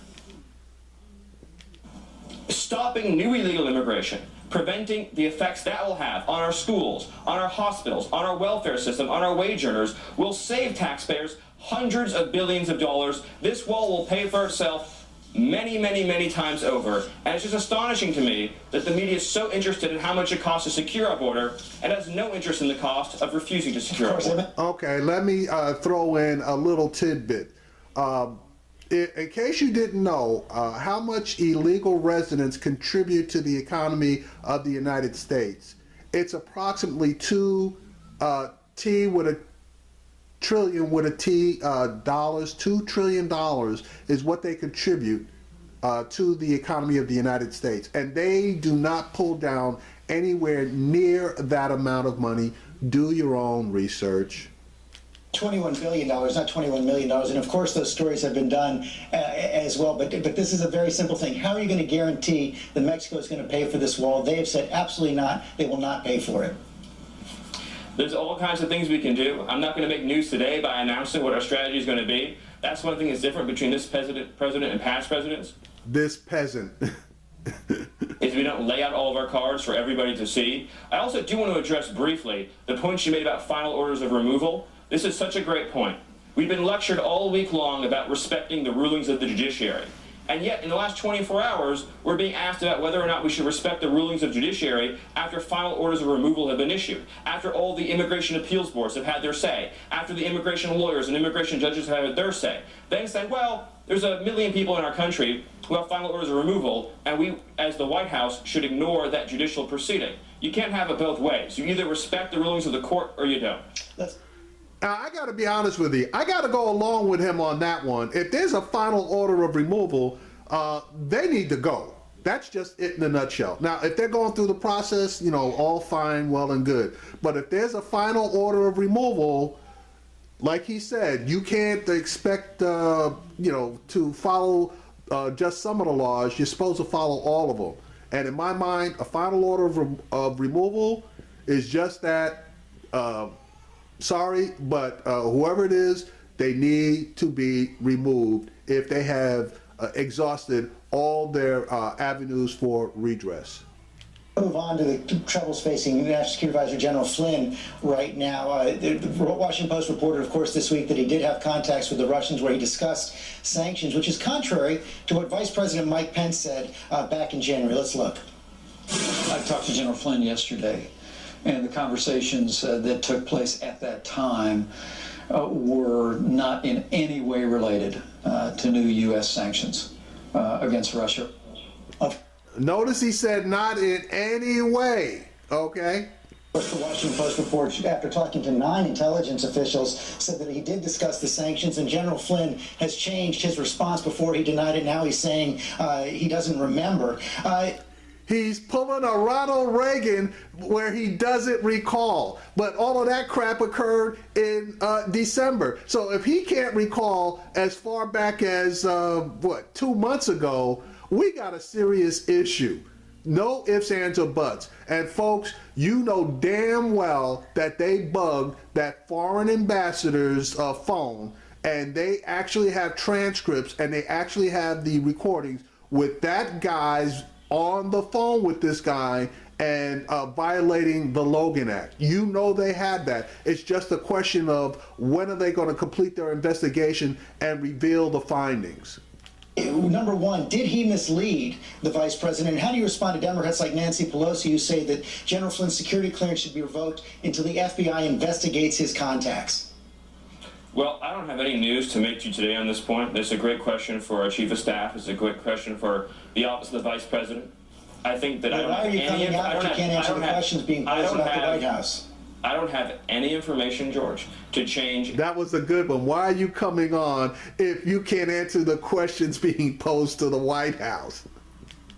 Stopping new illegal immigration, preventing the effects that will have on our schools, on our hospitals, on our welfare system, on our wage earners, will save taxpayers hundreds of billions of dollars. This wall will pay for itself many, many, many times over. And it's just astonishing to me that the media is so interested in how much it costs to secure our border and has no interest in the cost of refusing to secure our border. Okay, let me throw in a little tidbit. In case you didn't know, how much illegal residents contribute to the economy of the United States, it's approximately $2 trillion is what they contribute to the economy of the United States. And they do not pull down anywhere near that amount of money. Do your own research. $21 billion, not $21 million. And of course, those stories have been done as well. But this is a very simple thing. How are you going to guarantee that Mexico is going to pay for this wall? They have said absolutely not. They will not pay for it. There's all kinds of things we can do. I'm not going to make news today by announcing what our strategy is going to be. That's one thing that's different between this president and past presidents. This peasant. Is we don't lay out all of our cards for everybody to see. I also do want to address briefly the point you made about final orders of removal. This is such a great point. We've been lectured all week long about respecting the rulings of the judiciary. And yet, in the last 24 hours, we're being asked about whether or not we should respect the rulings of judiciary after final orders of removal have been issued, after all the immigration appeals boards have had their say, after the immigration lawyers and immigration judges have had their say. Then say, well, there's 1 million people in our country who have final orders of removal, and we, as the White House, should ignore that judicial proceeding. You can't have it both ways. You either respect the rulings of the court or you don't. I got to be honest with you. I got to go along with him on that one. If there's a final order of removal, they need to go. That's just it in a nutshell. Now, if they're going through the process, you know, all fine, well and good. But if there's a final order of removal, like he said, you can't expect, you know, to follow just some of the laws. You're supposed to follow all of them. And in my mind, a final order of removal is just that. Sorry, but whoever it is, they need to be removed if they have exhausted all their avenues for redress. Move on to the troubles facing National Security Advisor General Flynn right now. The Washington Post reported, of course, this week that he did have contacts with the Russians where he discussed sanctions, which is contrary to what Vice President Mike Pence said back in January. Let's look. I talked to General Flynn yesterday, and the conversations that took place at that time were not in any way related to new U.S. sanctions against Russia. Notice he said not in any way, okay? The Washington Post report, after talking to 9 intelligence officials, said that he did discuss the sanctions, and General Flynn has changed his response. Before he denied it, now he's saying he doesn't remember. He's pulling a Ronald Reagan where he doesn't recall. But all of that crap occurred in December. So if he can't recall as far back as, 2 months ago, we got a serious issue. No ifs, ands, or buts. And folks, you know damn well that they bugged that foreign ambassador's phone, and they actually have transcripts and they actually have the recordings with that guy's on the phone with this guy and violating the Logan Act. You know they had that. It's just a question of when are they going to complete their investigation and reveal the findings. Number one, did he mislead the vice president? And how do you respond to Democrats like Nancy Pelosi who say that General Flynn's security clearance should be revoked until the FBI investigates his contacts? Well, I don't have any news to make to you today on this point. It's a great question for our chief of staff. It's a great question for the office of the vice president. I think that I don't have any. Why are you coming out if you can't answer the questions being posed about the White House? I don't have any information, George, to change. That was a good one. Why are you coming on if you can't answer the questions being posed to the White House?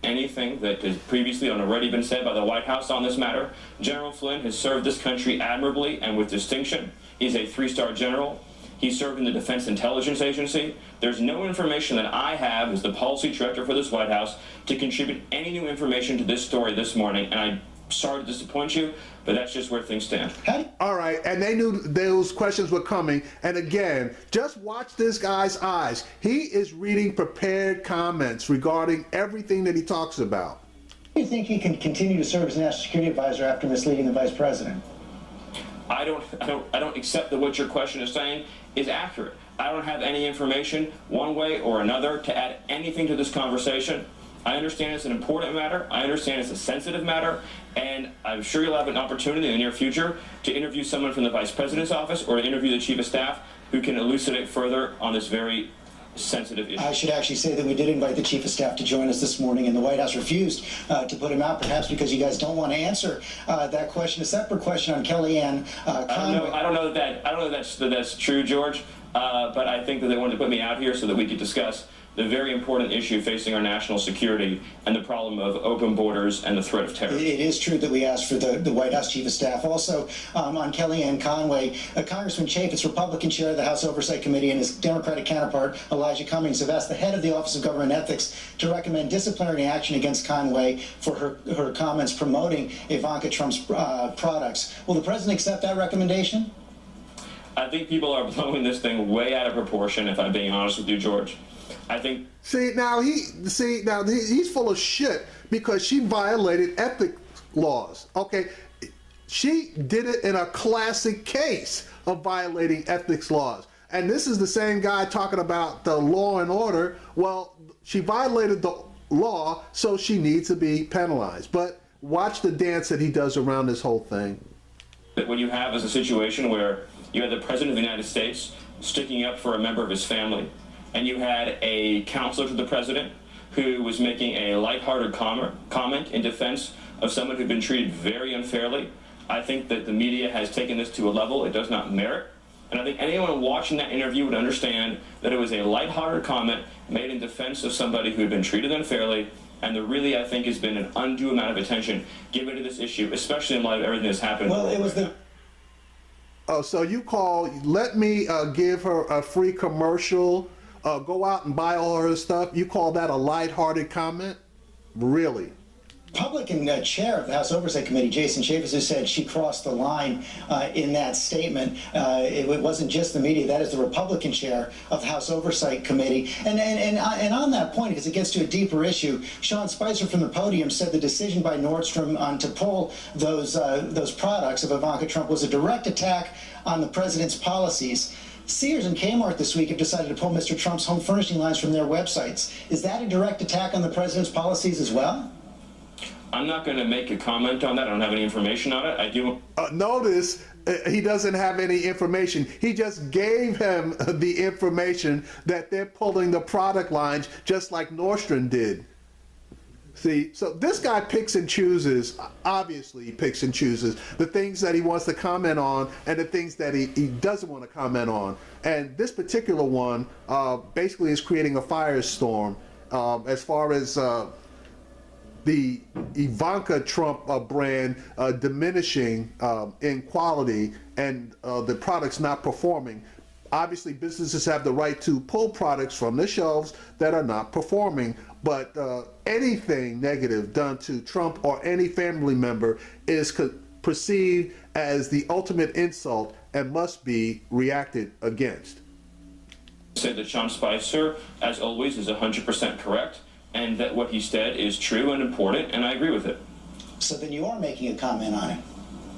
Anything that has previously already been said by the White House on this matter. General Flynn has served this country admirably and with distinction. He's a 3-star general. He served in the Defense Intelligence Agency. There's no information that I have as the policy director for this White House to contribute any new information to this story this morning, and I'm sorry to disappoint you, but that's just where things stand. All right, and they knew those questions were coming, and again, just watch this guy's eyes. He is reading prepared comments regarding everything that he talks about. Do you think he can continue to serve as National Security Advisor after misleading the vice president? I don't accept that what your question is saying is accurate. I don't have any information one way or another to add anything to this conversation. I understand it's an important matter. I understand it's a sensitive matter, and I'm sure you'll have an opportunity in the near future to interview someone from the Vice President's office or to interview the Chief of Staff who can elucidate further on this very sensitive issue. I should actually say that we did invite the Chief of Staff to join us this morning, and the White House refused to put him out, perhaps because you guys don't want to answer that question. A separate question on Kellyanne Conway. I don't know that that's true, George, but I think that they wanted to put me out here so that we could discuss the very important issue facing our national security and the problem of open borders and the threat of terror. It is true that we asked for the White House Chief of Staff. Also, on Kellyanne Conway, Congressman Chaffetz, Republican chair of the House Oversight Committee, and his Democratic counterpart, Elijah Cummings, have asked the head of the Office of Government Ethics to recommend disciplinary action against Conway for her comments promoting Ivanka Trump's products. Will the president accept that recommendation? I think people are blowing this thing way out of proportion, if I'm being honest with you, George. I think. See now he's full of shit because she violated ethics laws. Okay, she did it in a classic case of violating ethics laws, and this is the same guy talking about the law and order. Well, she violated the law, so she needs to be penalized. But watch the dance that he does around this whole thing. What you have is a situation where you had the President of the United States sticking up for a member of his family, and you had a counselor to the president who was making a lighthearted comment in defense of someone who'd been treated very unfairly. I think that the media has taken this to a level it does not merit, and I think anyone watching that interview would understand that it was a lighthearted comment made in defense of somebody who had been treated unfairly, and there really, I think, has been an undue amount of attention given to this issue, especially in light of everything that's happened. Well, it was the... Oh, so you call, let me give her a free commercial, go out and buy all her stuff. You call that a lighthearted comment? Really? Republican chair of the House Oversight Committee, Jason Chaffetz, who said she crossed the line in that statement. It wasn't just the media. That is the Republican chair of the House Oversight Committee. And on that point, because it gets to a deeper issue, Sean Spicer from the podium said the decision by Nordstrom to pull those products of Ivanka Trump was a direct attack on the president's policies. Sears and Kmart this week have decided to pull Mr. Trump's home furnishing lines from their websites. Is that a direct attack on the president's policies as well? I'm not going to make a comment on that. I don't have any information on it. I do. Notice he doesn't have any information. He just gave him the information that they're pulling the product lines just like Nordstrom did. See, so this guy picks and chooses, obviously he picks and chooses the things that he wants to comment on and the things that he doesn't want to comment on. And this particular one basically is creating a firestorm as far as the Ivanka Trump brand diminishing in quality and the products not performing. Obviously, businesses have the right to pull products from the shelves that are not performing, but anything negative done to Trump or any family member is perceived as the ultimate insult and must be reacted against. Say that Sean Spicer, as always, is 100% correct, and that what he said is true and important, and I agree with it. So then you are making a comment on it.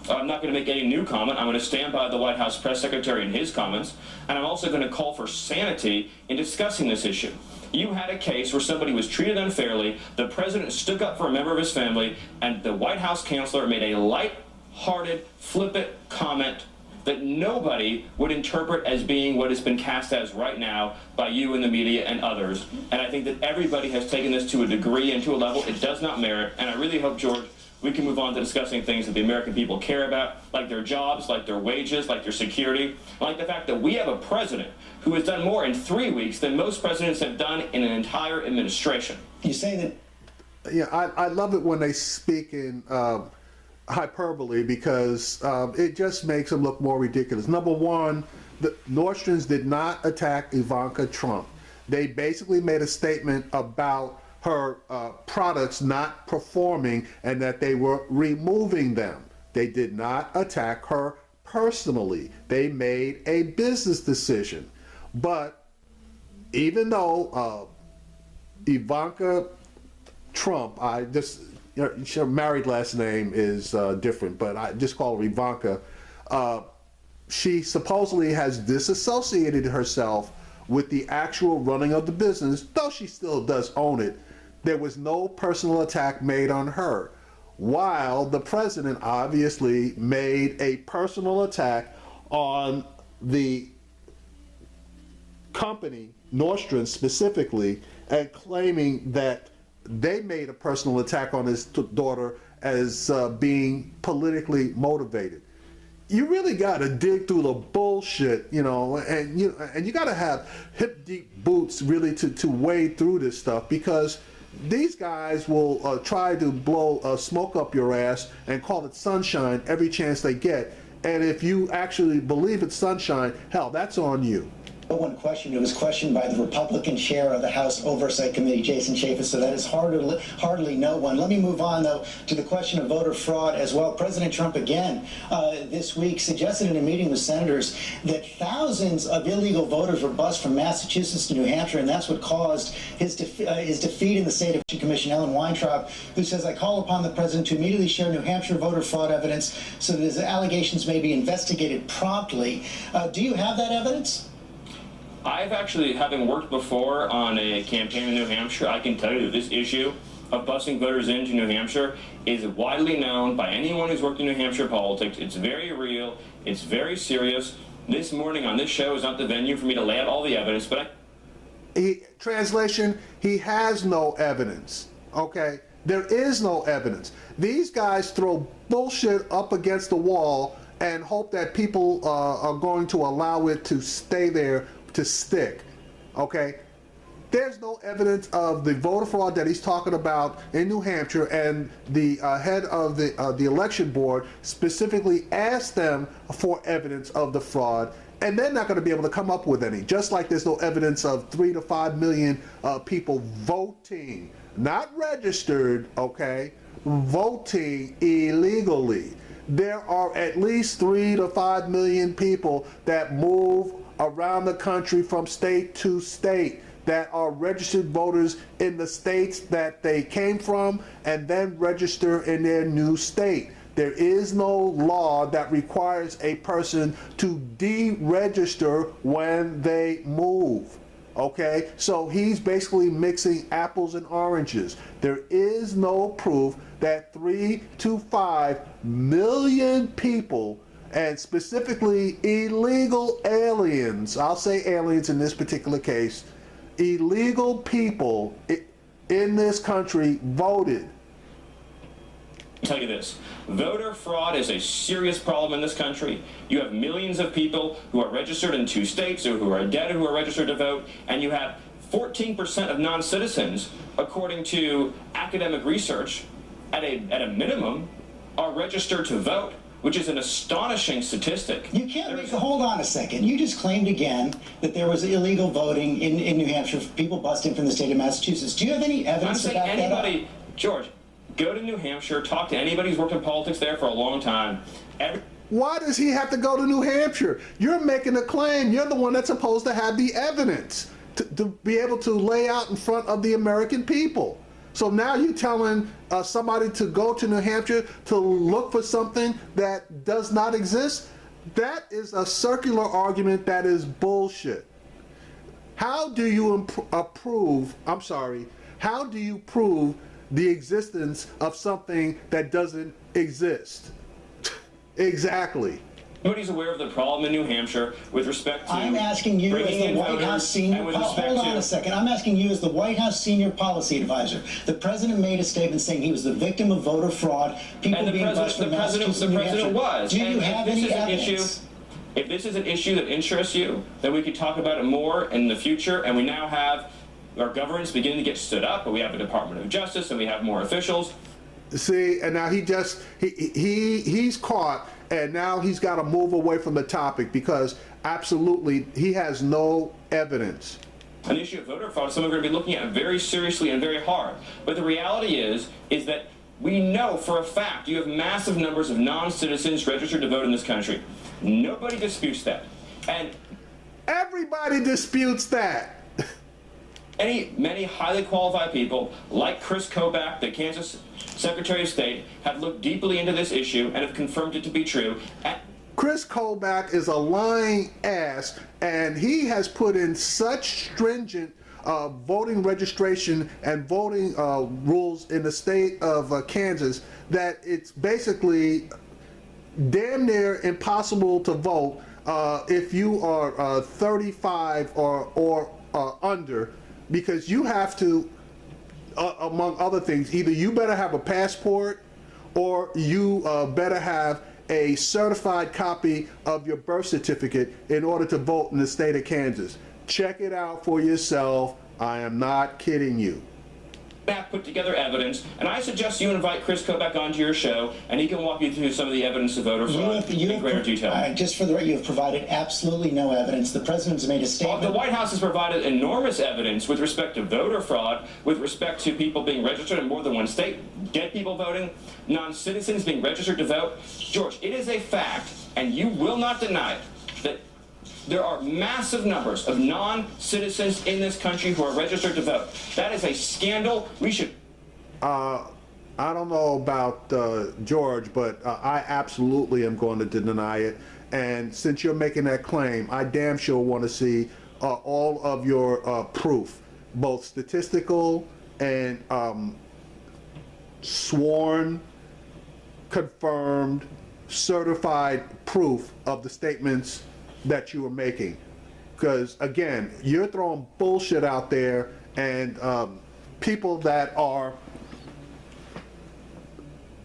I'm not going to make any new comment. I'm going to stand by the White House press secretary and his comments, and I'm also going to call for sanity in discussing this issue. You had a case where somebody was treated unfairly, the president stood up for a member of his family, and the White House counselor made a light-hearted, flippant comment that nobody would interpret as being what it's been cast as right now by you and the media and others. And I think that everybody has taken this to a degree and to a level it does not merit, and I really hope, George, we can move on to discussing things that the American people care about, like their jobs, like their wages, like their security, like the fact that we have a president who has done more in 3 weeks than most presidents have done in an entire administration. You say that... Yeah, I love it when they speak in hyperbole because it just makes them look more ridiculous. Number one, the Nordstroms did not attack Ivanka Trump. They basically made a statement about her products not performing and that they were removing them. They did not attack her personally. They made a business decision. But even though Ivanka Trump, her married last name is different, but I just call her Ivanka, she supposedly has disassociated herself with the actual running of the business, though she still does own it. There was no personal attack made on her, while the president obviously made a personal attack on the company, Nordstrom specifically, and claiming that they made a personal attack on his daughter as being politically motivated. You really got to dig through the bullshit, and you got to have hip deep boots really to wade through this stuff, because these guys will try to blow smoke up your ass and call it sunshine every chance they get. And if you actually believe it's sunshine, hell, that's on you. No one questioned. It was questioned by the Republican chair of the House Oversight Committee, Jason Chaffetz, so that is hardly no one. Let me move on, though, to the question of voter fraud as well. President Trump, again, this week suggested in a meeting with senators that thousands of illegal voters were bused from Massachusetts to New Hampshire, and that's what caused his defeat in the State Election Commission. Ellen Weintraub, who says, I call upon the president to immediately share New Hampshire voter fraud evidence so that his allegations may be investigated promptly. Do you have that evidence? I've actually, having worked before on a campaign in New Hampshire, I can tell you that this issue of busing voters into New Hampshire is widely known by anyone who's worked in New Hampshire politics. It's very real. It's very serious. This morning on this show is not the venue for me to lay out all the evidence, but Translation, he has no evidence, okay? There is no evidence. These guys throw bullshit up against the wall and hope that people are going to allow it to stay there to stick, okay? There's no evidence of the voter fraud that he's talking about in New Hampshire, and the head of the election board specifically asked them for evidence of the fraud, and they're not going to be able to come up with any. Just like there's no evidence of 3 to 5 million people voting, not registered, okay, voting illegally. There are at least 3 to 5 million people that move around the country from state to state that are registered voters in the states that they came from and then register in their new state. There is no law that requires a person to deregister when they move. Okay, so he's basically mixing apples and oranges. There is no proof that 3 to 5 million people, and specifically illegal aliens, I'll say aliens in this particular case, illegal people in this country voted. I'll tell you this, voter fraud is a serious problem in this country. You have millions of people who are registered in 2 states or who are dead who are registered to vote, and you have 14% of non-citizens, according to academic research, at a minimum, are registered to vote, which is an astonishing statistic. You can't make, hold on a second. You just claimed again that there was illegal voting in New Hampshire, people busting from the state of Massachusetts. Do you have any evidence to back that up? George, go to New Hampshire, talk to anybody who's worked in politics there for a long time. Why does he have to go to New Hampshire? You're making a claim. You're the one that's supposed to have the evidence to be able to lay out in front of the American people. So now you're telling somebody to go to New Hampshire to look for something that does not exist? That is a circular argument that is bullshit. How do you how do you prove the existence of something that doesn't exist? Exactly. Nobody's aware of the problem in New Hampshire with respect to I'm asking you as the White House senior. Hold on a second. I'm asking you as the White House senior policy advisor. The president made a statement saying he was the victim of voter fraud. People being bused from Massachusetts and New Hampshire. Was. Do you have any evidence? If this is an issue that interests you, then we could talk about it more in the future. And we now have our governments beginning to get stood up, but we have a Department of Justice and we have more officials. See, and now he's caught, and now he's got to move away from the topic because absolutely he has no evidence. An issue of voter fraud is something we're going to be looking at very seriously and very hard. But the reality is that we know for a fact you have massive numbers of non-citizens registered to vote in this country. Nobody disputes that. And everybody disputes that. Many highly qualified people, like Chris Kobach, the Kansas Secretary of State, have looked deeply into this issue and have confirmed it to be true. Chris Kobach is a lying ass, and he has put in such stringent voting registration and voting rules in the state of Kansas that it's basically damn near impossible to vote if you are 35 or under, because you have to, among other things, either you better have a passport or you better have a certified copy of your birth certificate in order to vote in the state of Kansas. Check it out for yourself. I am not kidding you. Put together evidence, and I suggest you invite Chris Kobach onto your show, and he can walk you through some of the evidence of voter fraud in greater detail. Just for the record, you have provided absolutely no evidence. The president has made a statement. The White House has provided enormous evidence with respect to voter fraud, with respect to people being registered in more than one state, dead people voting, non-citizens being registered to vote. George, it is a fact, and you will not deny it, that there are massive numbers of non-citizens in this country who are registered to vote. That is a scandal. We should... I don't know about George, but I absolutely am going to deny it. And since you're making that claim, I damn sure want to see all of your proof, both statistical and sworn, confirmed, certified proof of the statements that you are making. Because again, you're throwing bullshit out there, and people that are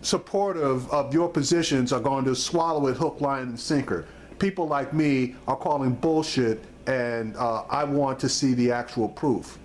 supportive of your positions are going to swallow it hook, line, and sinker. People like me are calling bullshit, and I want to see the actual proof.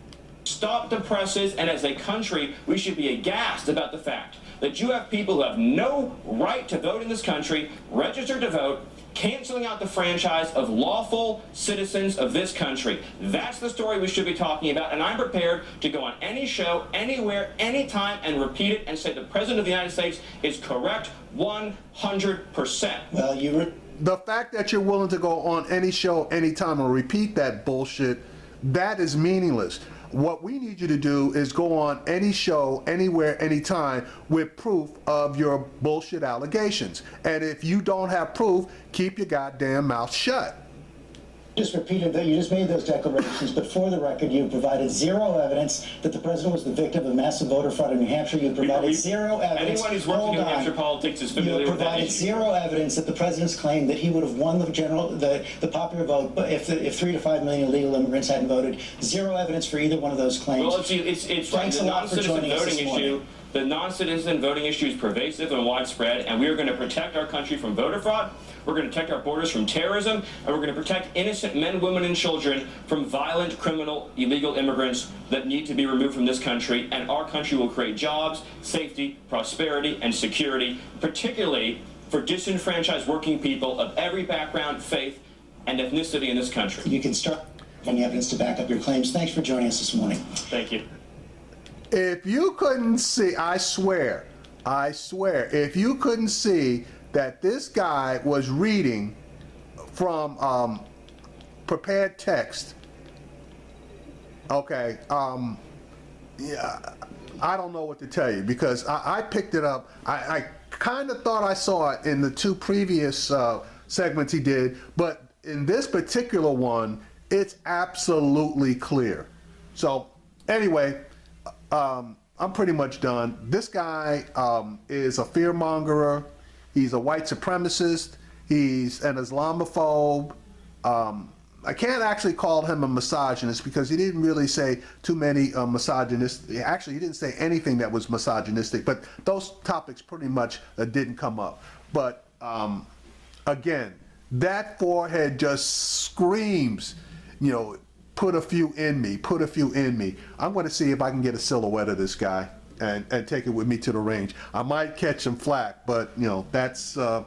Stop the presses, and as a country, we should be aghast about the fact that you have people who have no right to vote in this country, registered to vote, canceling out the franchise of lawful citizens of this country. That's the story we should be talking about, and I'm prepared to go on any show, anywhere, anytime, and repeat it and say the President of the United States is correct 100%. Well, The fact that you're willing to go on any show, anytime, and repeat that bullshit, that is meaningless. What we need you to do is go on any show, anywhere, anytime, with proof of your bullshit allegations. And if you don't have proof, keep your goddamn mouth shut. just repeated that you just made those declarations, but for the record, you provided zero evidence that the president was the victim of massive voter fraud in New Hampshire. You provided zero evidence. Anyone who's worked in New Hampshire politics is familiar with that issue. You provided zero evidence that the president's claim that he would have won the popular vote if 3 to 5 million illegal immigrants hadn't voted. Zero evidence for either one of those claims. Well, it's right. The non-citizen voting issue. The non-citizen voting issue is pervasive and widespread, and we are going to protect our country from voter fraud. We're going to protect our borders from terrorism, and we're going to protect innocent men, women, and children from violent, criminal, illegal immigrants that need to be removed from this country. And our country will create jobs, safety, prosperity, and security, particularly for disenfranchised working people of every background, faith, and ethnicity in this country. You can start any evidence to back up your claims. Thanks for joining us this morning. Thank you. If you couldn't see, I swear, if you couldn't see that this guy was reading from prepared text, okay, yeah, I don't know what to tell you, because I picked it up. I kind of thought I saw it in the two previous segments he did, but in this particular one, it's absolutely clear. So anyway, I'm pretty much done. This guy is a fearmongerer. He's a white supremacist. He's an Islamophobe. I can't actually call him a misogynist, because he didn't really say too many misogynistic. Actually, he didn't say anything that was misogynistic, but those topics pretty much didn't come up. But again, that forehead just screams, you know, put a few in me, put a few in me. I'm going to see if I can get a silhouette of this guy and take it with me to the range. I might catch some flack, but you know, that's going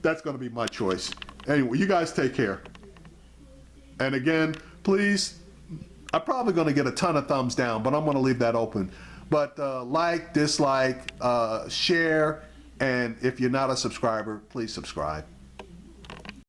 to be my choice. Anyway, you guys take care. And again, please, I'm probably going to get a ton of thumbs down, but I'm going to leave that open. But like, dislike, share, and if you're not a subscriber, please subscribe.